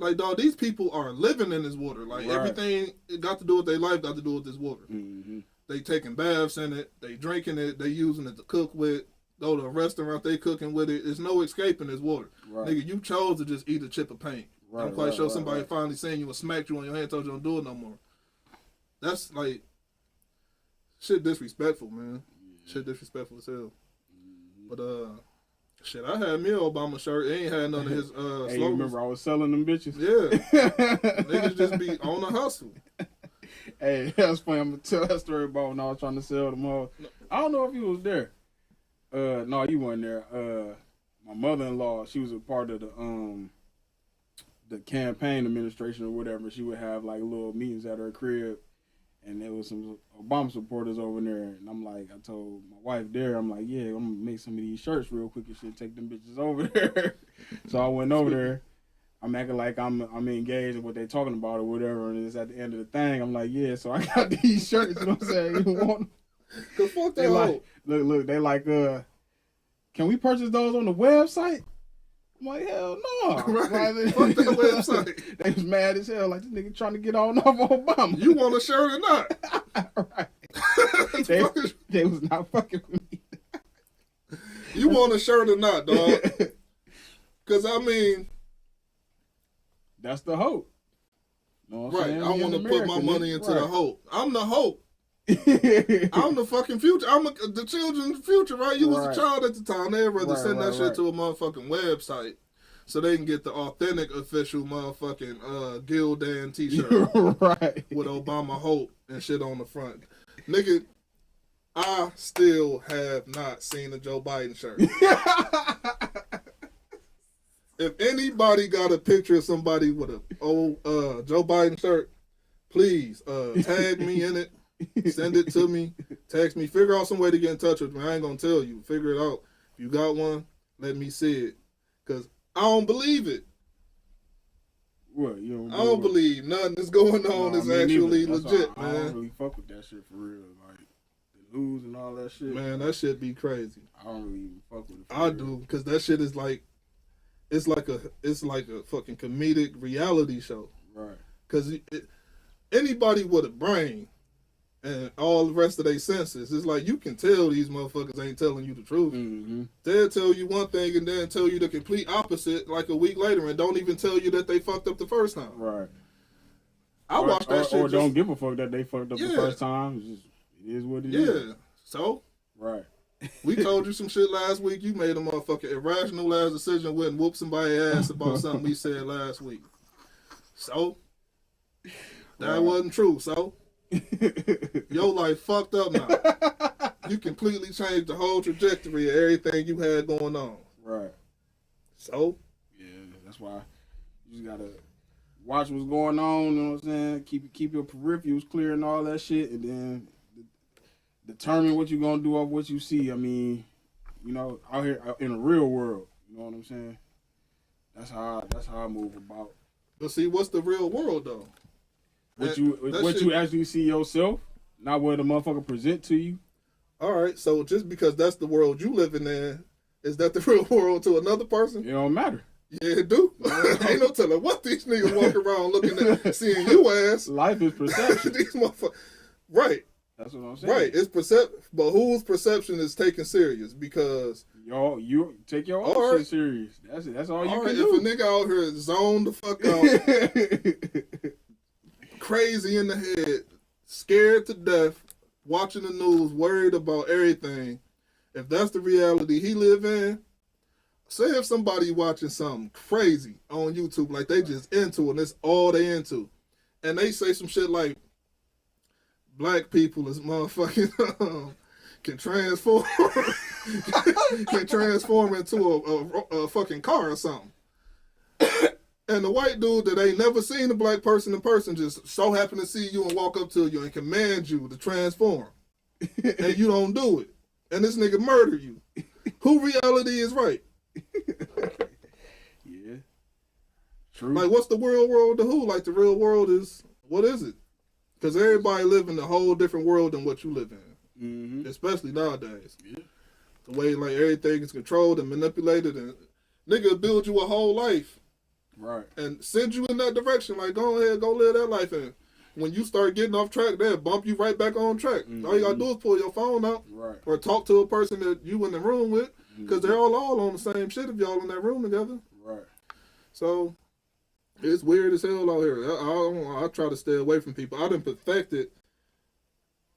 [SPEAKER 4] Like, dog, these people are living in this water. Like,
[SPEAKER 3] right.
[SPEAKER 4] everything it got to do with their life got to do with this water.
[SPEAKER 3] Mm-hmm.
[SPEAKER 4] They taking baths in it. They drinking it. They using it to cook with. Go to a restaurant, they cooking with it. There's no escaping this water.
[SPEAKER 3] Right.
[SPEAKER 4] Nigga, you chose to just eat a chip of paint.
[SPEAKER 3] Right,
[SPEAKER 4] I'm quite sure somebody
[SPEAKER 3] right.
[SPEAKER 4] finally seen you and smacked you on your hand, told you don't do it no more. That's like shit disrespectful, man. Yeah. Shit disrespectful as hell. Mm-hmm. But shit, I had me an Obama shirt. He ain't had none of his
[SPEAKER 3] Hey,
[SPEAKER 4] slogans.
[SPEAKER 3] you remember I was selling them bitches?
[SPEAKER 4] Yeah. Niggas just be on the hustle.
[SPEAKER 3] Hey, that's funny. I'm gonna tell that story about when I was trying to sell them all. I don't know if you was there. No, you weren't there. My mother-in-law, she was a part of the campaign administration or whatever. She would have like little meetings at her crib, and there was some Obama supporters over there. And I'm like, I told my wife there, I'm like, yeah, I'm gonna make some of these shirts real quick and shit. Take them bitches over there. So I went over there. I'm acting like I'm engaged in what they talking about or whatever, and it's at the end of the thing. I'm like, yeah, so I got these shirts. You know what I'm saying? You want them?
[SPEAKER 4] Cause fuck that
[SPEAKER 3] They like, look, they like, can we purchase those on the website? I'm like, hell no.
[SPEAKER 4] Right.
[SPEAKER 3] Like,
[SPEAKER 4] Fuck that website.
[SPEAKER 3] They was mad as hell, like this nigga trying to get on off Obama.
[SPEAKER 4] You want a shirt or not?
[SPEAKER 3] Right. They was not fucking with me.
[SPEAKER 4] You want a shirt or not, dog? Cause I mean,
[SPEAKER 3] that's the hope. Know what I'm
[SPEAKER 4] right.
[SPEAKER 3] saying?
[SPEAKER 4] I want to put my money into the hope. I'm the hope.
[SPEAKER 3] Right.
[SPEAKER 4] I'm the fucking future. I'm the children's future, right? You was
[SPEAKER 3] Right.
[SPEAKER 4] a child at the time. They'd rather
[SPEAKER 3] Right,
[SPEAKER 4] send that
[SPEAKER 3] right,
[SPEAKER 4] shit
[SPEAKER 3] right.
[SPEAKER 4] to a motherfucking website so they can get the authentic, official motherfucking Gildan t-shirt
[SPEAKER 3] Right.
[SPEAKER 4] with Obama Hope and shit on the front. Nigga, I still have not seen a Joe Biden shirt. If anybody got a picture of somebody with a old Joe Biden shirt, please tag me in it. Send it to me. Text me. Figure out some way to get in touch with me. I ain't gonna tell you. Figure it out. If you got one, let me see it. Cause I don't believe it.
[SPEAKER 3] What? You
[SPEAKER 4] I don't believe nothing that's going on is actually legit,
[SPEAKER 3] I
[SPEAKER 4] man.
[SPEAKER 3] don't really fuck with that shit for real. Like the news and all that shit.
[SPEAKER 4] Man, that shit be crazy.
[SPEAKER 3] I don't really even fuck with it.
[SPEAKER 4] I do, because that shit is like, it's like a fucking comedic reality show.
[SPEAKER 3] Right.
[SPEAKER 4] Because anybody with a brain and all the rest of their senses, it's like you can tell these motherfuckers ain't telling you the truth.
[SPEAKER 3] Mm-hmm.
[SPEAKER 4] They'll tell you one thing and then tell you the complete opposite like a week later and don't even tell you that they fucked up the first time.
[SPEAKER 3] Right.
[SPEAKER 4] I watched that shit.
[SPEAKER 3] Or don't give a fuck that they fucked up
[SPEAKER 4] Yeah.
[SPEAKER 3] the first time. It's just, it is what it is.
[SPEAKER 4] Yeah. So
[SPEAKER 3] Right.
[SPEAKER 4] we told you some shit last week. You made a motherfucking irrational ass decision, went and whooped somebody's ass about something we said last week. So that
[SPEAKER 3] Right.
[SPEAKER 4] wasn't true. So your life fucked up now. You completely changed the whole trajectory of everything you had going on.
[SPEAKER 3] Right.
[SPEAKER 4] So
[SPEAKER 3] Yeah, that's why you just gotta watch what's going on. You know what I'm saying? Keep your peripherals clear and all that shit, and then determine what you're gonna do off what you see. I mean, you know, out here in the real world. You know what I'm saying? That's how I move about.
[SPEAKER 4] but see, what's the real world though?
[SPEAKER 3] What
[SPEAKER 4] That
[SPEAKER 3] you actually see yourself, not what the motherfucker present to you.
[SPEAKER 4] All right, so just because that's the world you living in, is that the real world to another person?
[SPEAKER 3] It don't matter.
[SPEAKER 4] Yeah, it do. Ain't no telling what these niggas walk around looking at, seeing you ass.
[SPEAKER 3] Life is perception.
[SPEAKER 4] These motherfuckers. Right,
[SPEAKER 3] That's what I'm saying.
[SPEAKER 4] right. It's but whose perception is taken serious? Because
[SPEAKER 3] Y'all, you take your own
[SPEAKER 4] All
[SPEAKER 3] shit
[SPEAKER 4] right.
[SPEAKER 3] serious. That's it. That's all you
[SPEAKER 4] all
[SPEAKER 3] can
[SPEAKER 4] right, if a
[SPEAKER 3] do.
[SPEAKER 4] nigga out here zoned the fuck out, crazy in the head, scared to death, watching the news, worried about everything, if that's the reality he live in, say if somebody watching something crazy on YouTube, like they just into it, and it's all they into, and they say some shit like, black people is motherfucking can transform into a fucking car or something. And the white dude that ain't never seen a black person in person just so happen to see you and walk up to you and command you to transform. And you don't do it. And this nigga murder you. Who reality is right?
[SPEAKER 3] Yeah. True.
[SPEAKER 4] Like, what's the real world to who? Like, the real world is, what is it? Because everybody live in a whole different world than what you live in.
[SPEAKER 3] Mm-hmm.
[SPEAKER 4] Especially nowadays.
[SPEAKER 3] Yeah.
[SPEAKER 4] The way, like, everything is controlled and manipulated, and nigga build you a whole life
[SPEAKER 3] Right.
[SPEAKER 4] and send you in that direction. Like, go ahead, go live that life. And when you start getting off track, they'll bump you right back on track. All you gotta do is pull your phone out
[SPEAKER 3] Right.
[SPEAKER 4] or talk to a person that you in the room with, because they're all on the same shit if y'all in that room together.
[SPEAKER 3] Right.
[SPEAKER 4] So it's weird as hell out here. I try to stay away from people. I done perfected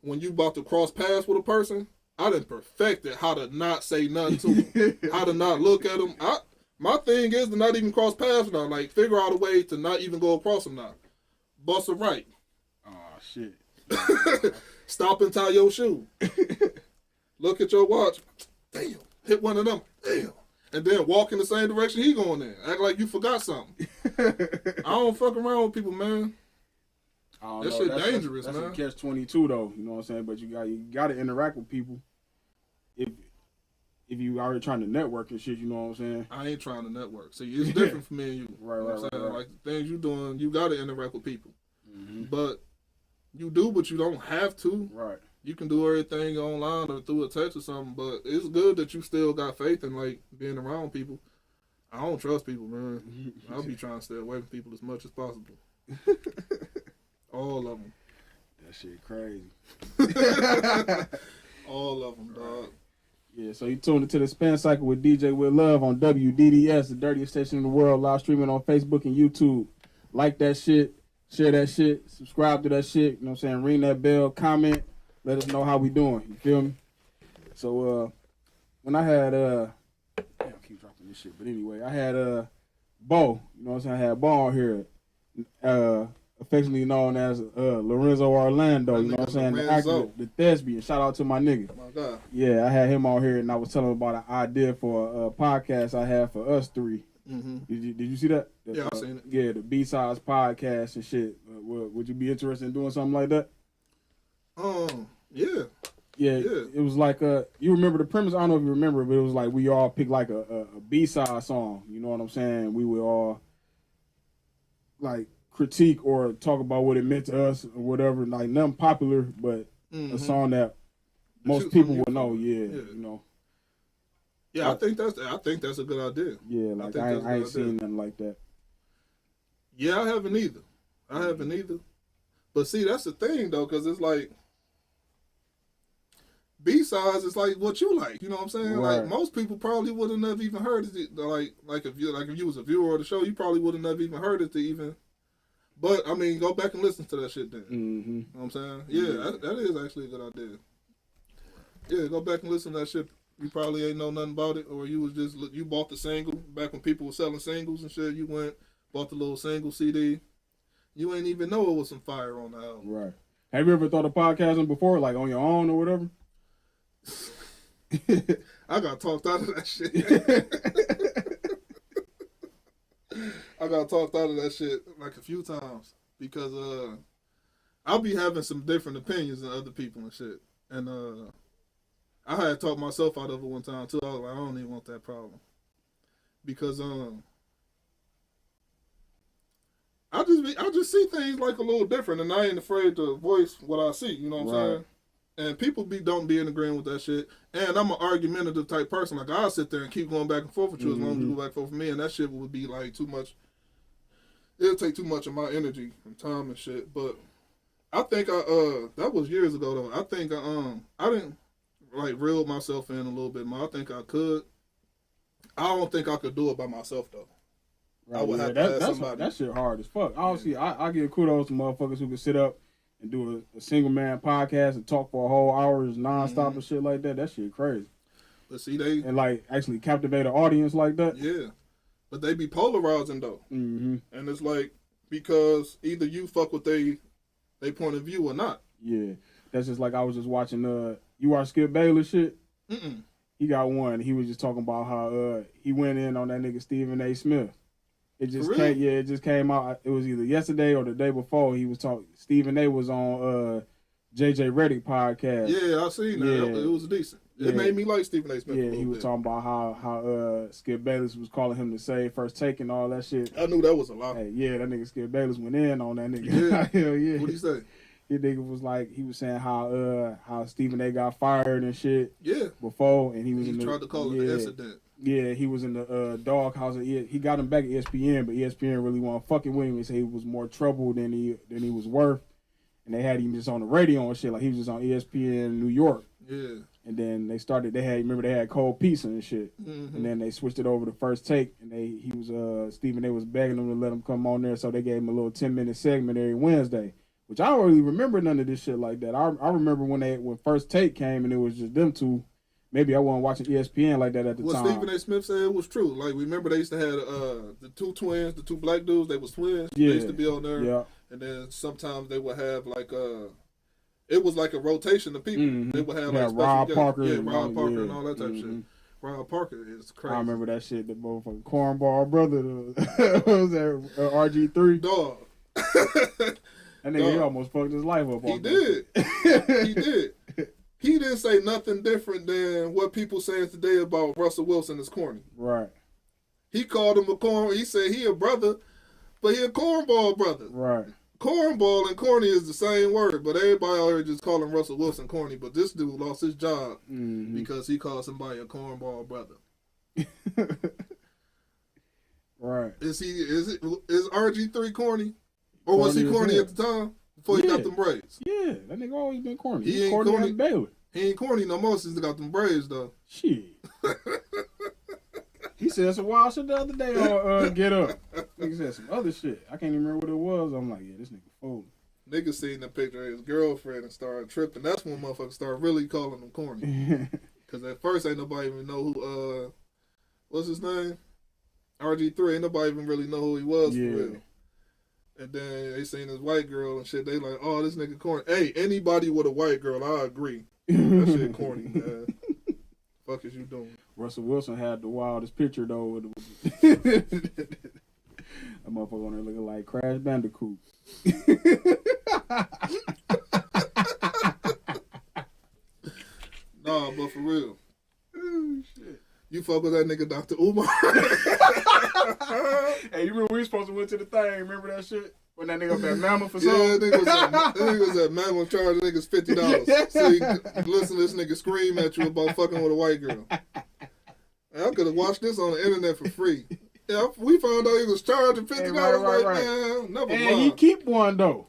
[SPEAKER 4] when you about to cross paths with a person. I done perfected how to not say nothing to them, how to not look at them. My thing is to not even cross paths now. Like, figure out a way to not even go across them now. Bust a right.
[SPEAKER 3] Oh shit.
[SPEAKER 4] Stop and tie your shoe. Look at your watch. Damn. Hit one of them. Damn. And then walk in the same direction he going in. Act like you forgot something. I don't fuck around with people, man. That shit dangerous,
[SPEAKER 3] that's
[SPEAKER 4] man.
[SPEAKER 3] a catch-22 though. You know what I'm saying? But you got to interact with people. If you already trying to network and shit, you know what I'm saying?
[SPEAKER 4] I ain't trying to network. See, it's different for me and you.
[SPEAKER 3] Right,
[SPEAKER 4] You know what I'm
[SPEAKER 3] right,
[SPEAKER 4] saying?
[SPEAKER 3] right.
[SPEAKER 4] Like, the things you doing, you got to interact with people.
[SPEAKER 3] Mm-hmm.
[SPEAKER 4] But you do, but you don't have to.
[SPEAKER 3] Right.
[SPEAKER 4] You can do everything online or through a text or something, but it's good that you still got faith in, like, being around people. I don't trust people, man. I'll be trying to stay away from people as much as possible. All of them.
[SPEAKER 3] That shit crazy.
[SPEAKER 4] All of them, dog.
[SPEAKER 3] Yeah, so you tuned into the Spin Cycle with DJ With Love on WDDS, the dirtiest station in the world, live streaming on Facebook and YouTube. Like that shit, share that shit, subscribe to that shit, you know what I'm saying? Ring that bell, comment, let us know how we doing, you feel me? So, when I had, damn, I keep dropping this shit, but anyway, I had, Bo, you know what I'm saying? I had Bo on here, affectionately known as Lorenzo Orlando, you know what I'm saying? The actor, the thespian. Shout out to my nigga.
[SPEAKER 4] My God.
[SPEAKER 3] Yeah, I had him on here, and I was telling him about an idea for a podcast I had for us three.
[SPEAKER 4] Mm-hmm.
[SPEAKER 3] Did you see that?
[SPEAKER 4] Yeah, I seen it.
[SPEAKER 3] Yeah, the B-Sides podcast and shit. Would you be interested in doing something like that?
[SPEAKER 4] Yeah.
[SPEAKER 3] Yeah,
[SPEAKER 4] Yeah.
[SPEAKER 3] it was like you remember the premise? I don't know if you remember, but it was like we all picked like a B-side song. You know what I'm saying? We would all like critique or talk about what it meant to us or whatever. Like nothing popular, but a song that most people would know. Yeah, you know.
[SPEAKER 4] Yeah, I think that's a good idea.
[SPEAKER 3] Yeah, like I ain't seen nothing like that.
[SPEAKER 4] Yeah, I haven't either. But see, that's the thing though, because it's like B-sides is like what you like. You know what I'm saying?
[SPEAKER 3] Right.
[SPEAKER 4] Like most people probably wouldn't have even heard it. Like if you was a viewer of the show, you probably wouldn't have even heard it to even. But I mean, go back and listen to that shit then.
[SPEAKER 3] Mm-hmm.
[SPEAKER 4] You know what I'm saying? Yeah, that is actually a good idea. Yeah, go back and listen to that shit. You probably ain't know nothing about it, or you was just you bought the single back when people were selling singles and shit. You went bought the little single CD. You ain't even know it was some fire on the album.
[SPEAKER 3] Right. Have you ever thought of podcasting before, like on your own or whatever?
[SPEAKER 4] I got talked out of that shit. I got talked out of that shit like a few times because I'll be having some different opinions than other people and shit. And I had talked myself out of it one time too. I was like, I don't even want that problem. Because I just see things like a little different, and I ain't afraid to voice what I see. You know what I'm saying? And people don't be in agreement with that shit. And I'm an argumentative type person. Like I'll sit there and keep going back and forth with you as long as you go back and forth with me. And that shit would be like too much. It'll take too much of my energy and time and shit. But I think that was years ago though. I think I didn't like reel myself in a little bit more. I think I could. I don't think I could do it by myself though.
[SPEAKER 3] Right,
[SPEAKER 4] I would have to have somebody.
[SPEAKER 3] That shit hard as fuck. Obviously, I give kudos to motherfuckers who can sit up and do a single man podcast and talk for a whole hours nonstop and shit like that. That shit crazy.
[SPEAKER 4] But see,
[SPEAKER 3] and like actually captivate an audience like that.
[SPEAKER 4] Yeah, but they be polarizing though.
[SPEAKER 3] Mm-hmm.
[SPEAKER 4] And it's like because either you fuck with they point of view or not.
[SPEAKER 3] Yeah, that's just like I was just watching. You watch Skip Bayless shit.
[SPEAKER 4] Mm-mm.
[SPEAKER 3] He got one. He was just talking about how he went in on that nigga Stephen A. Smith. It just came, it just came out. It was either yesterday or the day before. He was talking. Stephen A. was on JJ Redick podcast.
[SPEAKER 4] Yeah, I seen that.
[SPEAKER 3] Yeah.
[SPEAKER 4] It was decent. It made me like Stephen A. Smith.
[SPEAKER 3] Yeah, he was talking about how Skip Bayless was calling him to save first take and all that shit.
[SPEAKER 4] I knew that was a lie.
[SPEAKER 3] Hey, yeah, that nigga Skip Bayless went in on that nigga.
[SPEAKER 4] Yeah.
[SPEAKER 3] Hell yeah.
[SPEAKER 4] What'd he say?
[SPEAKER 3] His nigga was like, he was saying how Stephen A. got fired and shit
[SPEAKER 4] Yeah.
[SPEAKER 3] before, and he was
[SPEAKER 4] He
[SPEAKER 3] in the,
[SPEAKER 4] tried to call it an incident.
[SPEAKER 3] Yeah, he was in the doghouse. He got him back at ESPN, but ESPN really wasn't fucking with him. He said he was more trouble than he was worth, and they had him just on the radio and shit. Like he was just on ESPN New York.
[SPEAKER 4] Yeah.
[SPEAKER 3] And then they had Cold Pizza and shit, and then they switched it over to First Take, and Stephen A. was begging them to let him come on there, so they gave him a little 10-minute segment every Wednesday. Which I don't really remember none of this shit like that. I remember when First Take came and it was just them two. Maybe I wasn't watching ESPN like that at the time.
[SPEAKER 4] What Stephen A. Smith said was true. Like, remember they used to have the two twins, the two black dudes. They was twins.
[SPEAKER 3] Yeah.
[SPEAKER 4] They used to be on there.
[SPEAKER 3] Yeah.
[SPEAKER 4] And then sometimes they would have like it was like a rotation of people.
[SPEAKER 3] Mm-hmm.
[SPEAKER 4] They would have
[SPEAKER 3] Yeah,
[SPEAKER 4] like
[SPEAKER 3] Rob Parker.
[SPEAKER 4] Yeah, Rob Parker
[SPEAKER 3] yeah.
[SPEAKER 4] and all that type of shit. Rob Parker is crazy.
[SPEAKER 3] I remember that shit. The motherfucking cornball brother. What was that? RG3.
[SPEAKER 4] Dog.
[SPEAKER 3] That nigga he almost fucked his life up.
[SPEAKER 4] He did. He did. He didn't say nothing different than what people saying today about Russell Wilson is corny.
[SPEAKER 3] Right.
[SPEAKER 4] He called him a corn. He said he a brother, but he a cornball brother.
[SPEAKER 3] Right.
[SPEAKER 4] Cornball and corny is the same word, but everybody already just calling Russell Wilson corny. But this dude lost his job because he called somebody a cornball brother.
[SPEAKER 3] Right.
[SPEAKER 4] Is RG3 corny? Or was he corny at the time before he got them braids?
[SPEAKER 3] Yeah, that nigga always been corny.
[SPEAKER 4] He ain't
[SPEAKER 3] corny.
[SPEAKER 4] corny.
[SPEAKER 3] Baylor.
[SPEAKER 4] He ain't corny no more since he got them braids though.
[SPEAKER 3] Shit. He said some wild shit the other day on Get Up. Nigga said some other shit. I can't even remember what it was. I'm like, yeah, this nigga fool.
[SPEAKER 4] Nigga seen the picture of his girlfriend and started tripping. That's when motherfuckers started really calling him corny. Because at first ain't nobody even know who, what's his name? RG3. Ain't nobody even really know who he was for real. And then they seen his white girl and shit. They like, oh, this nigga corny. Hey, anybody with a white girl, I agree. That shit corny, man. Fuck is you doing?
[SPEAKER 3] Russell Wilson had the wildest picture though. That motherfucker on there looking like Crash Bandicoot.
[SPEAKER 4] Nah, but for real. Oh, shit. You fuck with that nigga Dr. Umar.
[SPEAKER 3] Hey, you remember we supposed to went to the thing? Remember that shit? When that nigga up at Mama for something?
[SPEAKER 4] Yeah, that nigga was at Mama charging niggas $50. So you listen to this nigga scream at you about fucking with a white girl. I could have watched this on the internet for free. Yeah, we found out he was charging $50.
[SPEAKER 3] Hey, right.
[SPEAKER 4] Man, never
[SPEAKER 3] and
[SPEAKER 4] mind.
[SPEAKER 3] he keep one though.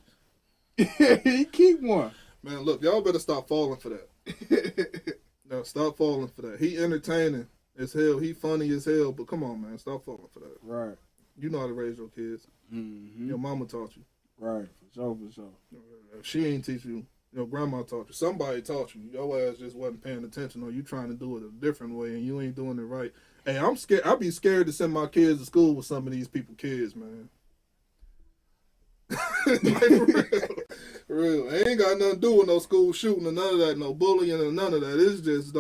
[SPEAKER 3] He keep one.
[SPEAKER 4] Man, look, y'all better stop falling for that. No, stop falling for that. He entertaining as hell. He funny as hell. But come on, man, stop falling for that.
[SPEAKER 3] Right.
[SPEAKER 4] You know how to raise your kids.
[SPEAKER 3] Mm-hmm.
[SPEAKER 4] Your mama taught you.
[SPEAKER 3] Right. For sure.
[SPEAKER 4] If she ain't teach you, your grandma taught you. Somebody taught you. Your ass just wasn't paying attention, or you trying to do it a different way, and you ain't doing it right. Hey, I'm scared. I'd be scared to send my kids to school with some of these people kids, man. Like, for real. It ain't got nothing to do with no school shooting or none of that, no bullying or none of that. It's just,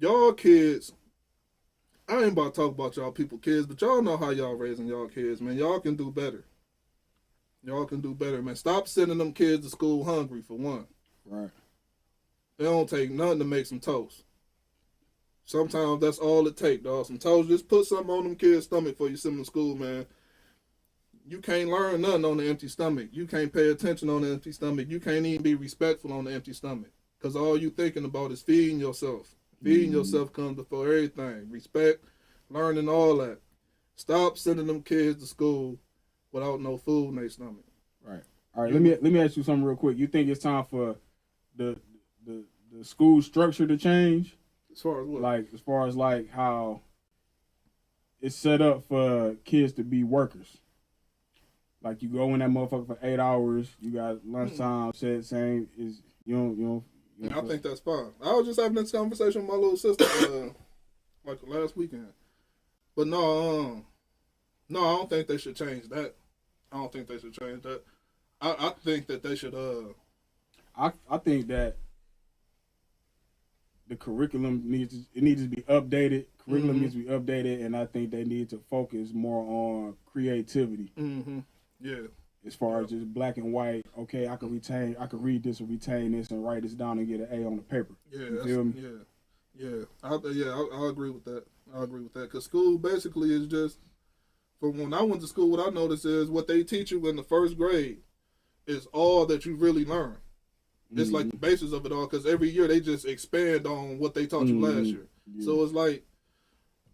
[SPEAKER 4] y'all kids, I ain't about to talk about y'all people kids, but y'all know how y'all raising y'all kids, man. Y'all can do better. Y'all can do better, man. Stop sending them kids to school hungry, for one.
[SPEAKER 3] Right.
[SPEAKER 4] It don't take nothing to make some toast. Sometimes that's all it take, dog. Some toast. Just put something on them kids' stomach before you send them to school, man. You can't learn nothing on the empty stomach. You can't pay attention on the empty stomach. You can't even be respectful on the empty stomach. Because all you thinking about is feeding yourself. Feeding yourself comes before everything. Respect, learning, all that. Stop sending them kids to school without no food in their stomach.
[SPEAKER 3] Right. All right. Let me ask you something real quick. You think it's time for the school structure to change?
[SPEAKER 4] As far as what?
[SPEAKER 3] Like, as far as like how it's set up for kids to be workers. Like you go in that motherfucker for 8 hours. You got lunchtime. Said same is you don't.
[SPEAKER 4] I think that's fine. I was just having this conversation with my little sister like last weekend. But no, I don't think they should change that. I don't think they should change that. I think that they should.
[SPEAKER 3] I think that the curriculum needs to be updated. Curriculum needs to be updated, and I think they need to focus more on creativity.
[SPEAKER 4] Mm-hmm. Yeah.
[SPEAKER 3] as far as just black and white. Okay, I can read this and retain this and write this down and get an A on the paper.
[SPEAKER 4] Yeah,
[SPEAKER 3] You feel me?
[SPEAKER 4] I agree with that. I agree with that because school basically is just, from when I went to school, what I noticed is what they teach you in the first grade is all that you really learn. It's like the basis of it all because every year they just expand on what they taught you last year.
[SPEAKER 3] Yeah.
[SPEAKER 4] So it's like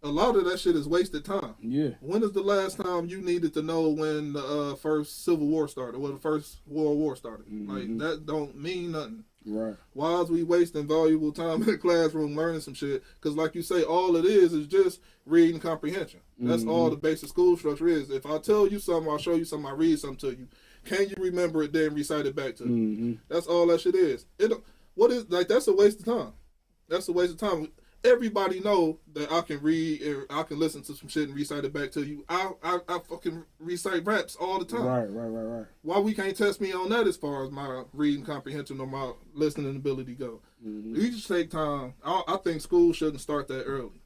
[SPEAKER 4] a lot of that shit is wasted time.
[SPEAKER 3] Yeah.
[SPEAKER 4] When is the last time you needed to know when the first Civil War started, or the first World War started? Like, that don't mean nothing.
[SPEAKER 3] Right.
[SPEAKER 4] Why is we wasting valuable time in the classroom learning some shit? Because like you say, all it is just reading comprehension. That's all the basic school structure is. If I tell you something, I'll show you something, I read something to you. Can you remember it, then recite it back to me? That's all that shit is. That's a waste of time. That's a waste of time. Everybody know that I can read and I can listen to some shit and recite it back to you. I fucking recite raps all the time.
[SPEAKER 3] Right.
[SPEAKER 4] Why we can't test me on that as far as my reading comprehension or my listening ability go? You just take time. I think school shouldn't start that early.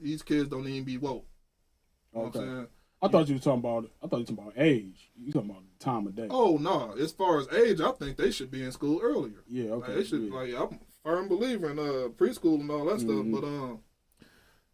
[SPEAKER 4] These kids don't even be woke. You know what I'm saying?
[SPEAKER 3] I thought you were talking about age. You talking about the time of day.
[SPEAKER 4] Oh no! As far as age, I think they should be in school earlier. Yeah,
[SPEAKER 3] okay.
[SPEAKER 4] They should I'm a firm believer in preschool and all that stuff. But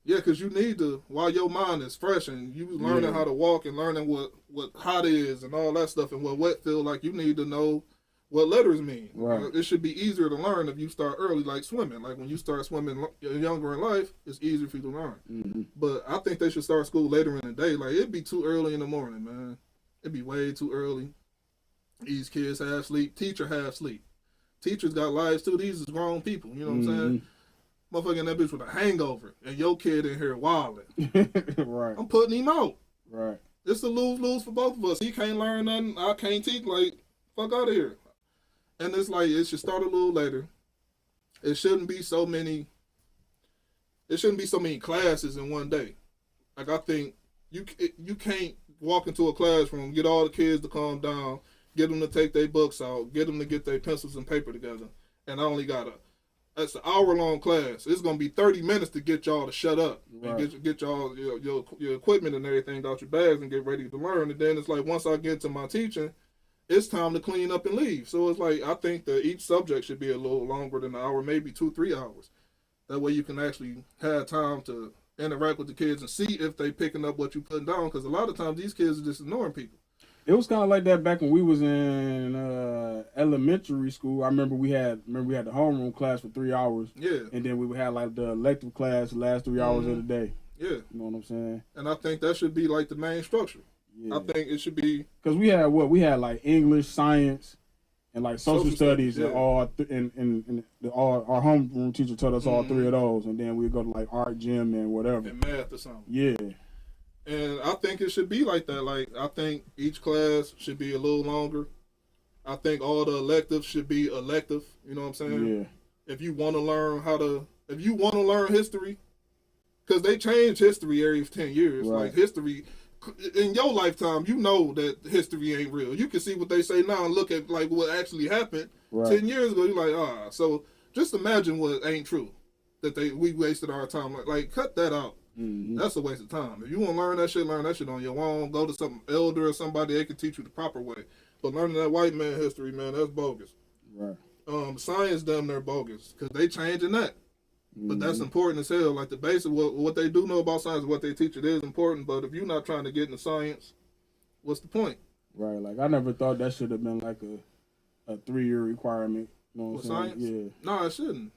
[SPEAKER 4] yeah, because you need to, while your mind is fresh and you learning how to walk and learning what hot is and all that stuff and what wet feel like, you need to know what letters mean.
[SPEAKER 3] Right.
[SPEAKER 4] It should be easier to learn if you start early, like swimming. Like when you start swimming younger in life, it's easier for you to learn. But I think they should start school later in the day. Like, it'd be too early in the morning, man. It'd be way too early. These kids have sleep. Teacher have sleep. Teachers got lives too. These is grown people. You know what I'm saying? Motherfucker in that bitch with a hangover and your kid in here wilding.
[SPEAKER 3] Right.
[SPEAKER 4] I'm putting him out.
[SPEAKER 3] Right.
[SPEAKER 4] It's a lose-lose for both of us. He can't learn nothing. I can't teach. Like, fuck out of here. And it's like, it should start a little later. It shouldn't be so many classes in one day. Like, I think you can't walk into a classroom, get all the kids to calm down, get them to take their books out, get them to get their pencils and paper together, and I only got that's an hour-long class. It's going to be 30 minutes to get y'all to shut up and get y'all your equipment and everything out your bags and get ready to learn. And then it's like, once I get to my teaching, it's time to clean up and leave. So it's like, I think that each subject should be a little longer than an hour, maybe 2-3 hours. That way you can actually have time to interact with the kids and see if they picking up what you putting down. Because a lot of times these kids are just ignoring people.
[SPEAKER 3] It was kind of like that back when we was in elementary school. I remember we had the homeroom class for 3 hours.
[SPEAKER 4] Yeah.
[SPEAKER 3] And then we would have like the elective class the last 3 hours of the day.
[SPEAKER 4] Yeah.
[SPEAKER 3] You know what I'm saying?
[SPEAKER 4] And I think that should be like the main structure. Yeah. I think it should be,
[SPEAKER 3] because we had like English, science, and like social studies, and our homeroom teacher taught us all three of those, and then we'd go to like art, gym, and whatever,
[SPEAKER 4] and math or something.
[SPEAKER 3] Yeah.
[SPEAKER 4] And I think it should be like that. Like, I think each class should be a little longer. I think all the electives should be elective. You know what I'm saying?
[SPEAKER 3] Yeah.
[SPEAKER 4] If you want to learn history, because they change history every 10 years.
[SPEAKER 3] Right.
[SPEAKER 4] Like, history, in your lifetime, you know that history ain't real. You can see what they say now and look at like what actually happened 10 years ago. You're like, so just imagine what ain't true, that we wasted our time. Like cut that out. That's a waste of time. If you want to learn that shit on your own. Go to some elder or somebody that can teach you the proper way. But learning that white man history, man, that's bogus.
[SPEAKER 3] Right.
[SPEAKER 4] Science damn near bogus because they changing that. But that's important as hell. Like the basic, what they do know about science, what they teach, it is important. But if you're not trying to get into science, what's the point?
[SPEAKER 3] Right. Like I never thought that should have been like a 3-year requirement. You know what I'm saying?
[SPEAKER 4] Science? Yeah. No, it shouldn't.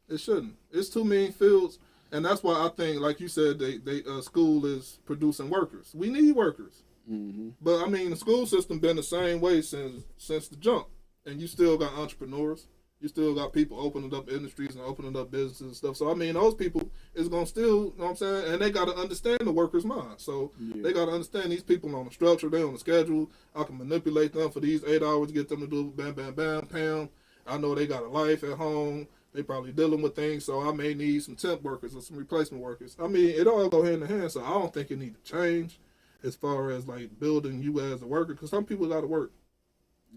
[SPEAKER 4] It shouldn't. It's too many fields, and that's why I think, like you said, they school is producing workers. We need workers. But I mean, the school system been the same way since the jump, and you still got entrepreneurs. You still got people opening up industries and opening up businesses and stuff. So, I mean, those people is going to still, you know what I'm saying? And they got to understand the worker's mind. So, they got to understand these people on the structure, they on the schedule. I can manipulate them for these 8 hours, get them to do bam, bam, bam, pam. I know they got a life at home. They probably dealing with things. So, I may need some temp workers or some replacement workers. I mean, it all go hand in hand. So, I don't think it need to change as far as, like, building you as a worker. Because some people got to work.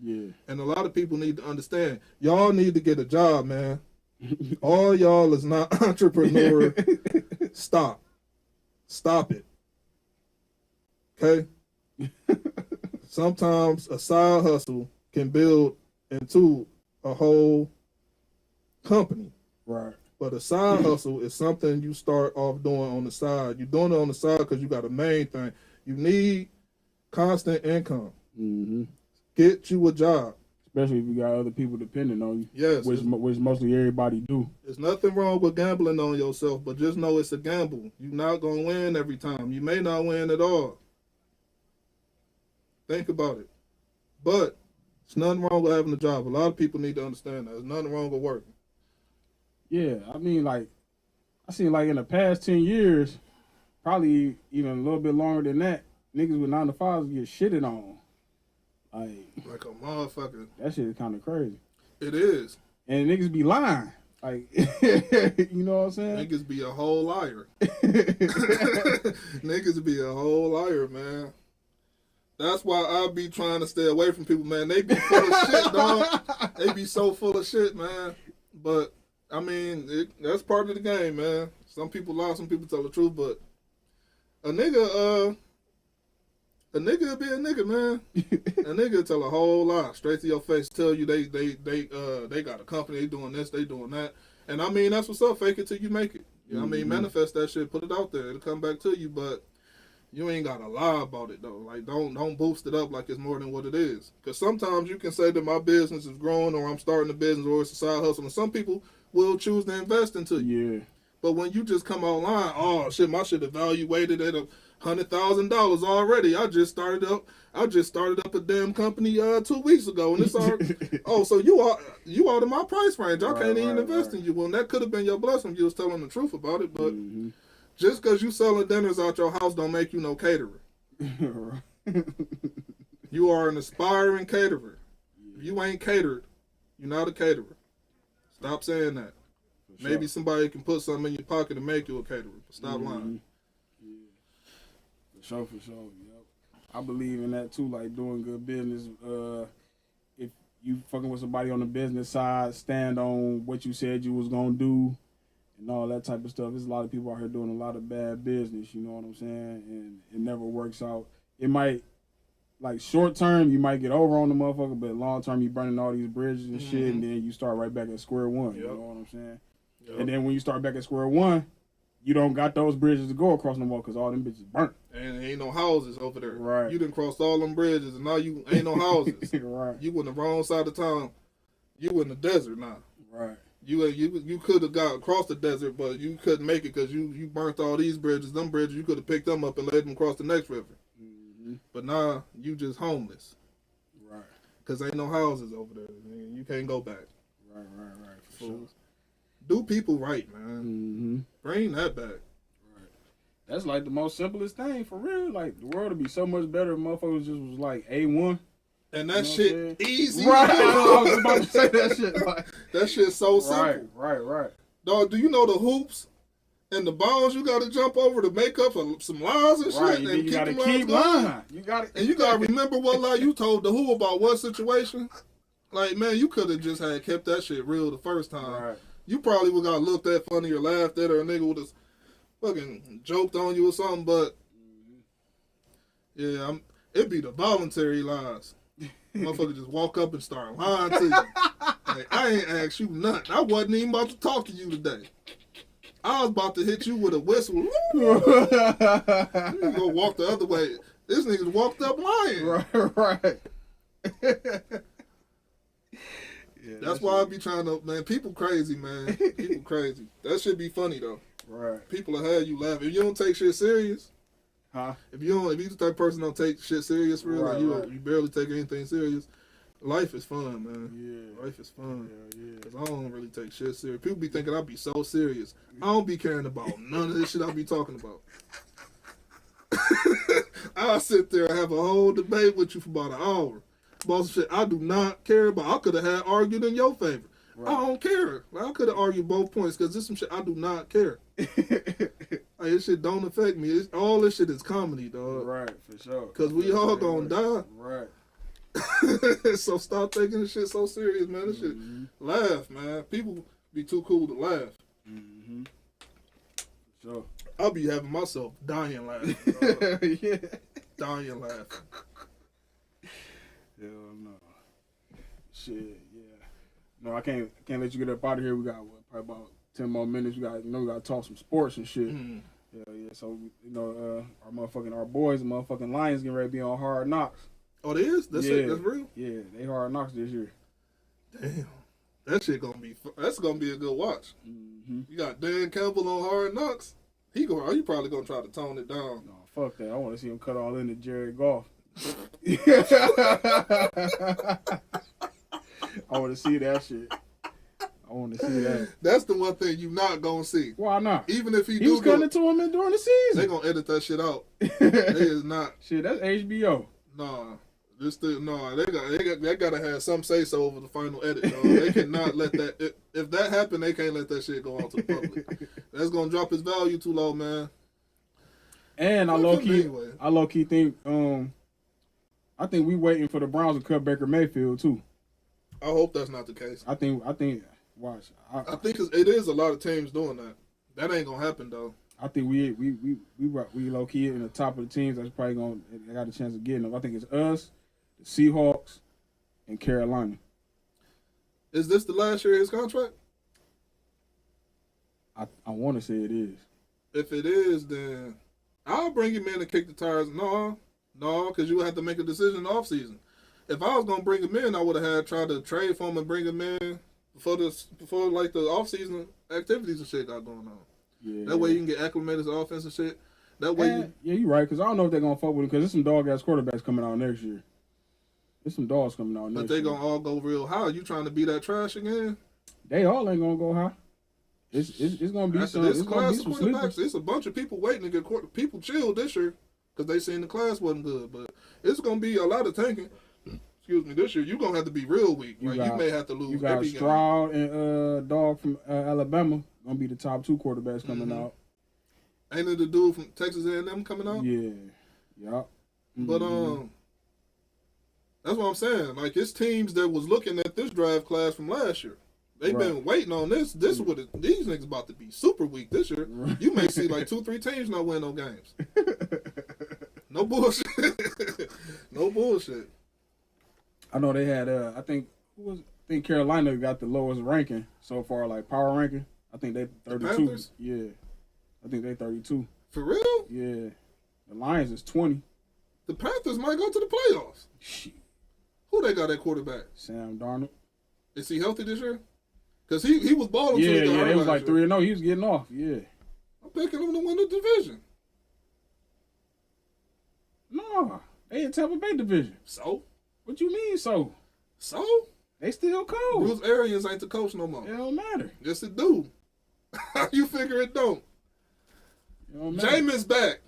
[SPEAKER 3] Yeah.
[SPEAKER 4] And a lot of people need to understand, y'all need to get a job, man. All y'all is not entrepreneur. Stop it. Okay? Sometimes a side hustle can build into a whole company.
[SPEAKER 3] Right.
[SPEAKER 4] But a side hustle is something you start off doing on the side. You're doing it on the side because you got a main thing. You need constant income.
[SPEAKER 3] Mm-hmm.
[SPEAKER 4] Get you a job.
[SPEAKER 3] Especially if you got other people depending on you.
[SPEAKER 4] Yes.
[SPEAKER 3] Which mostly everybody do.
[SPEAKER 4] There's nothing wrong with gambling on yourself, but just know it's a gamble. You're not going to win every time. You may not win at all. Think about it. But there's nothing wrong with having a job. A lot of people need to understand that. There's nothing wrong with working.
[SPEAKER 3] Yeah, I mean, like, I seen, like, in the past 10 years, probably even a little bit longer than that, niggas with 9 to 5s get shitted on.
[SPEAKER 4] Like a motherfucker.
[SPEAKER 3] That shit is kind of crazy.
[SPEAKER 4] It is.
[SPEAKER 3] And niggas be lying. Like, you know what I'm saying?
[SPEAKER 4] Niggas be a whole liar. Niggas be a whole liar, man. That's why I be trying to stay away from people, man. They be full of shit, dog. They be so full of shit, man. But, I mean, that's part of the game, man. Some people lie, some people tell the truth, but a nigga be a nigga, man. A nigga tell a whole lie straight to your face, tell you they got a company, they doing this, they doing that. And I mean, that's what's up. Fake it till you make it. You know what I mean? Manifest that shit, put it out there. It'll come back to you, but you ain't gotta lie about it though. Like don't boost it up like it's more than what it is. Cause sometimes you can say that my business is growing or I'm starting a business or it's a side hustle, and some people will choose to invest into you.
[SPEAKER 3] Yeah.
[SPEAKER 4] But when you just come online, oh shit, my shit evaluated at $100,000 already. I just started up a damn company 2 weeks ago, and it's already, oh, so you out of my price range. I can't even invest in you. Well, that could have been your blessing. You was telling the truth about it, but just because you selling dinners out your house don't make you no caterer. You are an aspiring caterer. If you ain't catered, you're not a caterer. Stop saying that.
[SPEAKER 3] Sure.
[SPEAKER 4] Maybe somebody can put something in your pocket and make you a caterer. But stop lying.
[SPEAKER 3] For sure. Yep. I believe in that too, like doing good business. If you fucking with somebody on the business side, stand on what you said you was gonna do and all that type of stuff. There's a lot of people out here doing a lot of bad business, you know what I'm saying? And it never works out. It might, like, short term, you might get over on the motherfucker, but long term, you burning all these bridges and shit, and then you start right back at square one, you know what I'm saying? Yep. And then when you start back at square one, you don't got those bridges to go across no more because all them bitches burnt.
[SPEAKER 4] And ain't no houses over there.
[SPEAKER 3] Right.
[SPEAKER 4] You done crossed all them bridges, and now you ain't no houses.
[SPEAKER 3] Right.
[SPEAKER 4] You in the wrong side of town. You in the desert now.
[SPEAKER 3] Right.
[SPEAKER 4] You could have got across the desert, but you couldn't make it because you burnt all these bridges. Them bridges, you could have picked them up and laid them across the next river. But now you just homeless. Right. Because ain't no houses over there. You can't go back.
[SPEAKER 3] Right. For sure.
[SPEAKER 4] Do people right, man. Bring that back.
[SPEAKER 3] Right. That's like the most simplest thing, for real. Like, the world would be so much better if motherfuckers just was like A1.
[SPEAKER 4] And that shit easy.
[SPEAKER 3] Right. I was about to say that shit. Like,
[SPEAKER 4] that shit's so simple.
[SPEAKER 3] Right.
[SPEAKER 4] Dog, do you know the hoops and the balls you got to jump over to make up some lies and shit?
[SPEAKER 3] Right.
[SPEAKER 4] And
[SPEAKER 3] you got to keep lying.
[SPEAKER 4] You got to remember what lie you told the who about what situation. Like, man, you could have just had kept that shit real the first time.
[SPEAKER 3] Right.
[SPEAKER 4] You probably would got looked at funny or laughed at, or a nigga would have fucking joked on you or something. But yeah, it'd be the voluntary lies. Motherfucker just walk up and start lying to you. Like, I ain't asked you nothing. I wasn't even about to talk to you today. I was about to hit you with a whistle. You go walk the other way. This nigga walked up lying.
[SPEAKER 3] Right.
[SPEAKER 4] Yeah, that's why I be trying to, man, people crazy, man. People crazy. That should be funny, though.
[SPEAKER 3] Right.
[SPEAKER 4] People will have you laughing. If you don't take shit serious, if you the type of person don't take shit serious, for real,
[SPEAKER 3] right,
[SPEAKER 4] like you barely take anything serious, life is fun, man.
[SPEAKER 3] Yeah.
[SPEAKER 4] Life is fun.
[SPEAKER 3] Yeah.
[SPEAKER 4] Because I don't really take shit serious. People be thinking I be so serious. I don't be caring about none of this shit I be talking about. I'll sit there and have a whole debate with you for about an hour. About shit I do not care about. I could have had argued in your favor. Right. I don't care. Like, I could have argued both points because this some shit I do not care. Like, this shit don't affect me. All this shit is comedy, dog.
[SPEAKER 3] Right, for sure.
[SPEAKER 4] Because we all gonna die.
[SPEAKER 3] Right.
[SPEAKER 4] So stop taking this shit so serious, man. This shit, laugh, man. People be too cool to laugh.
[SPEAKER 3] Sure.
[SPEAKER 4] I'll be having myself dying laughing.
[SPEAKER 3] Yeah.
[SPEAKER 4] dying laughing.
[SPEAKER 3] Hell no. Shit, yeah. No, I can't let you get up out of here. We got probably about 10 more minutes. We got to talk some sports and shit. Hell yeah. So our boys, the motherfucking Lions getting ready to be on Hard Knocks.
[SPEAKER 4] Oh, it is? That's it? That's real?
[SPEAKER 3] Yeah, they Hard Knocks this year.
[SPEAKER 4] Damn. That shit that's gonna be a good watch.
[SPEAKER 3] Mm-hmm.
[SPEAKER 4] You got Dan Campbell on Hard Knocks. He probably gonna try to tone it down.
[SPEAKER 3] No, fuck that. I want to see him cut all into Jared Goff. I want to see that shit. I want to see that.
[SPEAKER 4] That's the one thing you not gonna see.
[SPEAKER 3] Why not?
[SPEAKER 4] Even if he
[SPEAKER 3] was cutting it to him during the season.
[SPEAKER 4] They gonna edit that shit out. They is not.
[SPEAKER 3] Shit, that's HBO.
[SPEAKER 4] Nah. They gotta have some say so over the final edit. Dog. They cannot let that. If that happen, they can't let that shit go out to the public. That's gonna drop his value too low, man.
[SPEAKER 3] And I low key think I think we waiting for the Browns to cut Baker Mayfield too.
[SPEAKER 4] I hope that's not the case.
[SPEAKER 3] I think watch.
[SPEAKER 4] I think it is a lot of teams doing that. That ain't gonna happen though.
[SPEAKER 3] I think we low key in the top of the teams that's probably gonna got a chance of getting them. I think it's us, the Seahawks, and Carolina.
[SPEAKER 4] Is this the last year of his contract?
[SPEAKER 3] I want to say it is.
[SPEAKER 4] If it is, then I'll bring him in and kick the tires. No, because you would have to make a decision in the offseason. If I was gonna bring him in, I would have tried to trade for him and bring him in before like the offseason activities and shit got going on.
[SPEAKER 3] Yeah.
[SPEAKER 4] That way you can get acclimated to offense and shit. That way
[SPEAKER 3] you're right, because I don't know if they're gonna fuck with him, because there's some dog ass quarterbacks coming out next year. There's some dogs coming out next year.
[SPEAKER 4] But they gonna all go real high. You trying to be that trash again?
[SPEAKER 3] They all ain't gonna go high. It's gonna be some. It's gonna be some
[SPEAKER 4] quarterbacks. It's a bunch of people waiting to get people chilled this year because they seen the class wasn't good. But it's gonna be a lot of tanking. Excuse me, this year you gonna have to be real weak. You may have to lose.
[SPEAKER 3] You got Stroud and Dog from Alabama gonna be the top two quarterbacks coming out.
[SPEAKER 4] Ain't it the dude from Texas A&M coming out?
[SPEAKER 3] Yeah. Yup.
[SPEAKER 4] But that's what I'm saying. Like it's teams that was looking at this draft class from last year. They've been waiting on this. These niggas about to be super weak this year. Right. You may see like 2-3 teams not win no games. No bullshit. No bullshit.
[SPEAKER 3] I know they had. I think Carolina got the lowest ranking so far, like power ranking. I think they 32. Yeah, I think they 32.
[SPEAKER 4] For real?
[SPEAKER 3] Yeah. The Lions is 20.
[SPEAKER 4] The Panthers might go to the playoffs.
[SPEAKER 3] Shit.
[SPEAKER 4] Who they got at quarterback?
[SPEAKER 3] Sam Darnold.
[SPEAKER 4] Is he healthy this year? Because he was balling.
[SPEAKER 3] Yeah, it was like 3-0. He was getting off. Yeah.
[SPEAKER 4] I'm picking him to win the division.
[SPEAKER 3] No, they in Tampa Bay division.
[SPEAKER 4] So?
[SPEAKER 3] What you mean so?
[SPEAKER 4] So?
[SPEAKER 3] They still cold.
[SPEAKER 4] Bruce Arians ain't the coach no more.
[SPEAKER 3] It don't matter.
[SPEAKER 4] Yes, it do. How you figure it don't? Jameis back.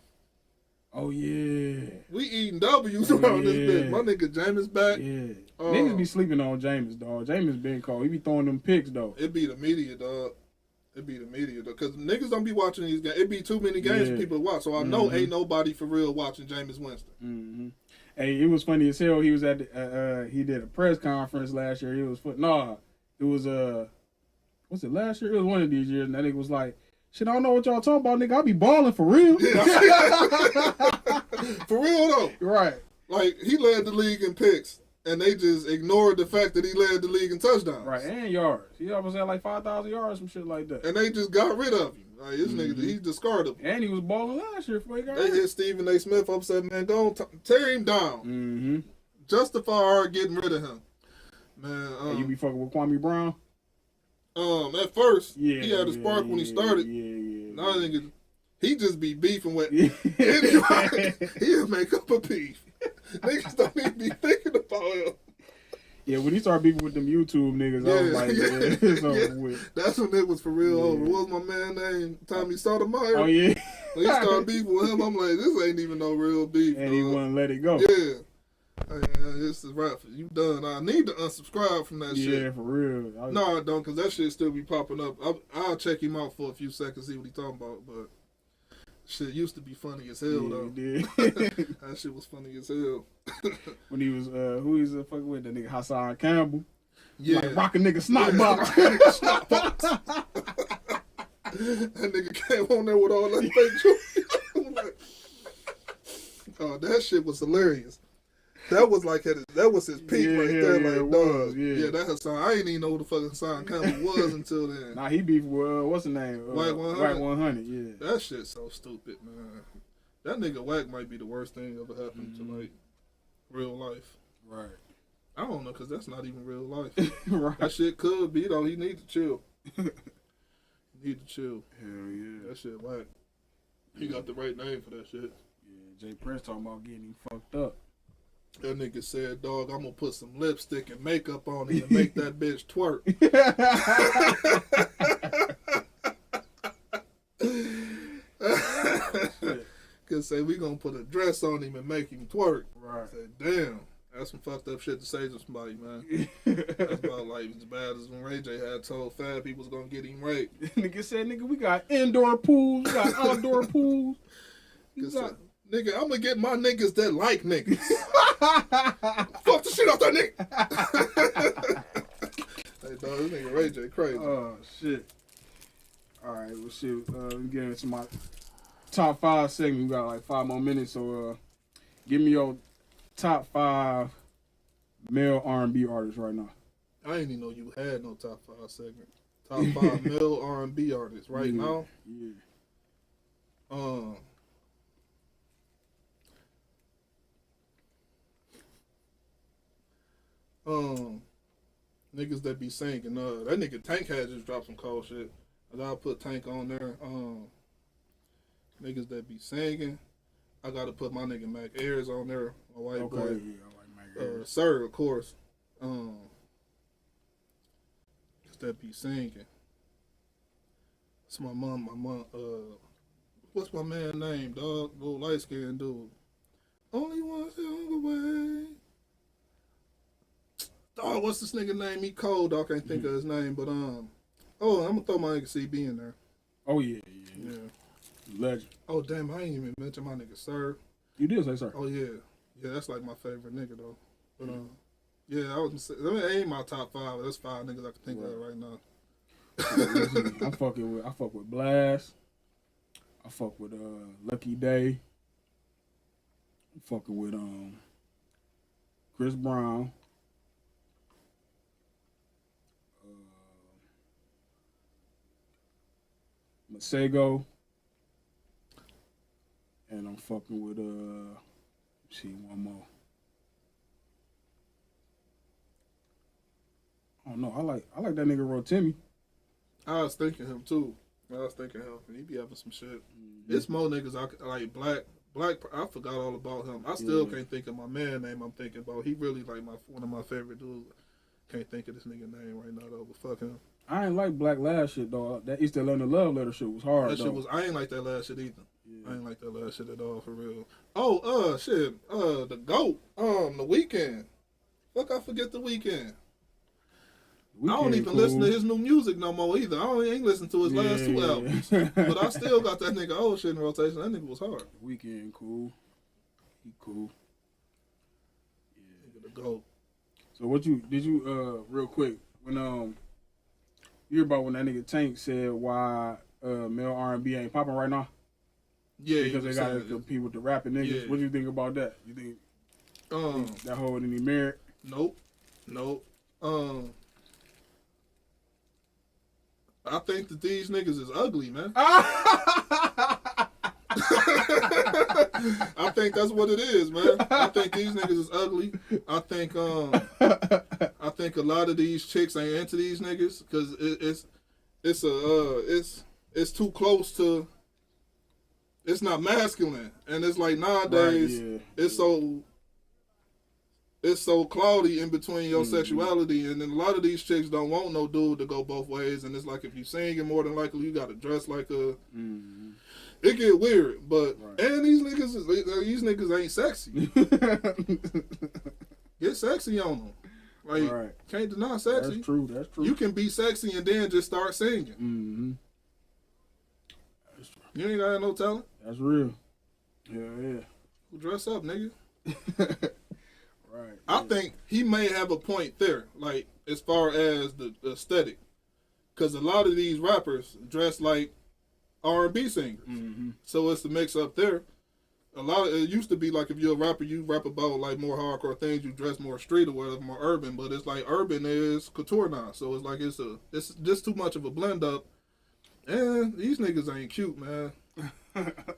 [SPEAKER 3] Oh, yeah.
[SPEAKER 4] We eating W's around this bitch. My nigga Jameis back.
[SPEAKER 3] Yeah. Niggas be sleeping on Jameis, dog. Jameis been cold. He be throwing them picks, though.
[SPEAKER 4] It be the media, dog. Because niggas don't be watching these games. It be too many games for people to watch. So I know ain't nobody for real watching Jameis Winston.
[SPEAKER 3] Mm-hmm. Hey, it was funny as hell. He was at he did a press conference last year. It was what's it, last year? It was one of these years, and that nigga was like, shit, I don't know what y'all talking about, nigga. I be balling for real.
[SPEAKER 4] For real, though.
[SPEAKER 3] Right.
[SPEAKER 4] Like, he led the league in picks, and they just ignored the fact that he led the league in touchdowns.
[SPEAKER 3] Right, and yards. He almost had like 5,000 yards, some shit like that.
[SPEAKER 4] And they just got rid of him. Like, this nigga, he's discardable.
[SPEAKER 3] And he was balling last year before he got
[SPEAKER 4] They hit Stephen A. Smith up, said, man, go on, tear him down.
[SPEAKER 3] Mm-hmm.
[SPEAKER 4] Justify our getting rid of him. Man,
[SPEAKER 3] hey, you be fucking with Kwame Brown?
[SPEAKER 4] At first, he had a spark when he started. Now nigga, he just be beefing with anybody. He'll make up a beef. Niggas don't even be thinking about him.
[SPEAKER 3] Yeah, when he started beefing with them YouTube niggas, I was like, it's over with.
[SPEAKER 4] That's when it was for real over. What was my man name? Tommy Sotomayor.
[SPEAKER 3] Oh, yeah.
[SPEAKER 4] When he started beefing with him, I'm like, this ain't even no real beef.
[SPEAKER 3] And he wouldn't let it go.
[SPEAKER 4] Yeah. This is right. You done. I need to unsubscribe from that shit.
[SPEAKER 3] Yeah, for real.
[SPEAKER 4] No, I don't, because that shit still be popping up. I'll check him out for a few seconds, see what he talking about, but shit used to be funny as hell, though.
[SPEAKER 3] Did.
[SPEAKER 4] That shit was funny as hell.
[SPEAKER 3] When he was, who he's fucking with, that nigga Hassan Campbell.
[SPEAKER 4] Yeah.
[SPEAKER 3] Like rocking nigga snot box.
[SPEAKER 4] Snot box. That nigga came on there with all that fake juice. dog. That shit was hilarious. That was like that was his peak right there. Like,
[SPEAKER 3] it
[SPEAKER 4] dog.
[SPEAKER 3] was, yeah.
[SPEAKER 4] Yeah, that Hassan. I ain't even know who the fucking Hassan Campbell was until then.
[SPEAKER 3] Nah, he beef with what's his name?
[SPEAKER 4] Wack 100.
[SPEAKER 3] Wack 100. Yeah.
[SPEAKER 4] That shit's so stupid, man. That nigga Wack might be the worst thing ever happened to like real life.
[SPEAKER 3] Right.
[SPEAKER 4] I don't know, cause that's not even real life.
[SPEAKER 3] Right.
[SPEAKER 4] That shit could be though. He need to chill. He need to chill.
[SPEAKER 3] Hell yeah.
[SPEAKER 4] That shit whack. He got the right name for that shit.
[SPEAKER 3] Yeah. Jay Prince talking about getting him fucked up.
[SPEAKER 4] That nigga said, dog, I'm gonna put some lipstick and makeup on him and make that bitch twerk. Could say we gonna put a dress on him and make him twerk.
[SPEAKER 3] Right.
[SPEAKER 4] I said, damn, that's some fucked up shit to say to somebody, man. That's about like as bad as when Ray J had told Fab he was gonna get him raped.
[SPEAKER 3] Nigga said, nigga, we got indoor pools, we got outdoor pools.
[SPEAKER 4] Could say, nigga, I'm gonna get my niggas that like niggas. Fuck the shit out that nigga. Hey, dog, this nigga Ray J crazy.
[SPEAKER 3] Oh, shit. All right, well, shit. We get into my top 5 segment. We got like 5 more minutes, so give me your top 5 male R&B artists right now.
[SPEAKER 4] I didn't even know you had no top 5 segment. Top 5 male R&B artists right now.
[SPEAKER 3] Yeah.
[SPEAKER 4] Niggas that be singing. That nigga Tank had just dropped some cold shit. I gotta put Tank on there. Niggas that be singing. I gotta put my nigga Mac Ayres on there. My white
[SPEAKER 3] Okay,
[SPEAKER 4] boy.
[SPEAKER 3] yeah, I like Mac Ayres.
[SPEAKER 4] Sir, of course. Niggas that be singing. It's my mom. What's my man name, dog? Little light skinned dude. Only one song away. Dog, what's this nigga name? He cold, dog. Can't think of his name, but I'm gonna throw my nigga CB in there.
[SPEAKER 3] Oh, yeah. Legend.
[SPEAKER 4] Oh damn, I ain't even mention my nigga Sir.
[SPEAKER 3] You did say sir.
[SPEAKER 4] Oh yeah, that's like my favorite nigga though. But yeah, I mean, it ain't my top 5. That's 5 niggas I can think of right now.
[SPEAKER 3] I fuck with Blast. I fuck with Lucky Day. I'm fucking with Chris Brown. Masego. And I'm fucking with one more. I don't know. I like that nigga Rotimi.
[SPEAKER 4] I was thinking him too. He be having some shit. It's more niggas I like. Black. I forgot all about him. I still can't think of my man name. I'm thinking about. He really like one of my favorite dudes. Can't think of this nigga name right now though. But fuck him.
[SPEAKER 3] I ain't like Black last shit though. That East Atlanta Love Letter shit was hard.
[SPEAKER 4] That
[SPEAKER 3] though.
[SPEAKER 4] shit was. I ain't like that last shit either. Yeah. I ain't like that last shit at all for real. Oh, shit. The GOAT. The Weeknd. Fuck, I forget the Weeknd. I don't even listen to his new music no more either. I ain't listen to his last 2 albums. But I still got that nigga old shit in rotation. That nigga was hard.
[SPEAKER 3] Weeknd cool. He cool.
[SPEAKER 4] Yeah. Nigga the GOAT.
[SPEAKER 3] So what did you real quick, when you hear about when that nigga Tank said why male R&B ain't popping right now?
[SPEAKER 4] Yeah,
[SPEAKER 3] because they gotta compete with the rapping niggas.
[SPEAKER 4] Yeah.
[SPEAKER 3] What do you think about that? You think that hold any merit?
[SPEAKER 4] Nope. I think that these niggas is ugly, man. I think that's what it is, man. I think these niggas is ugly. I think a lot of these chicks ain't into these niggas because it's too close to. It's not masculine, and it's like nowadays it's so cloudy in between your sexuality, and then a lot of these chicks don't want no dude to go both ways, and it's like if you singing, more than likely you got to dress like a. It get weird, but and these niggas ain't sexy. Get sexy on them, like can't deny sexy.
[SPEAKER 3] That's true.
[SPEAKER 4] You can be sexy and then just start singing.
[SPEAKER 3] Mm-hmm.
[SPEAKER 4] You ain't got no talent.
[SPEAKER 3] That's real. Yeah.
[SPEAKER 4] Well, dress up, nigga.
[SPEAKER 3] Right.
[SPEAKER 4] I think he may have a point there, like as far as the aesthetic, because a lot of these rappers dress like R&B singers, so it's the mix up there. A lot of it used to be like if you're a rapper, you rap about like more hardcore things, you dress more street or whatever, more urban. But it's like urban is couture now, so it's like it's just too much of a blend up. And these niggas ain't cute, man.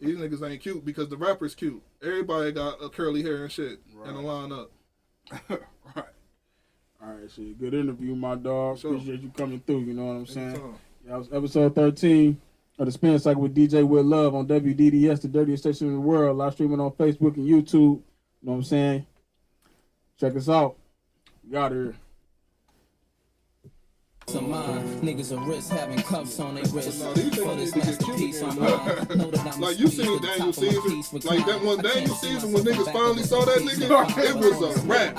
[SPEAKER 4] These niggas ain't cute because the rapper's cute. Everybody got a curly hair and shit in a lineup.
[SPEAKER 3] Right. All right, shit. Good interview, my dog.
[SPEAKER 4] Sure.
[SPEAKER 3] Appreciate you coming through. You know what I'm saying?
[SPEAKER 4] Anytime.
[SPEAKER 3] Yeah, that was episode 13 of the Spin Cycle with DJ With Love on WDDS, the dirtiest station in the world. Live streaming on Facebook and YouTube. You know what I'm saying? Check us out. We out here.
[SPEAKER 2] Some mine. Niggas are rich having cuffs on their wrists.
[SPEAKER 4] Nah, these
[SPEAKER 2] For
[SPEAKER 4] niggas
[SPEAKER 2] this
[SPEAKER 4] need to get
[SPEAKER 2] masterpiece
[SPEAKER 4] cute,
[SPEAKER 2] on
[SPEAKER 4] man.
[SPEAKER 2] mine. Know that I'm
[SPEAKER 4] Like you seen Daniel Caesar, like that one Daniel Caesar when niggas finally saw that nigga, it was a rap.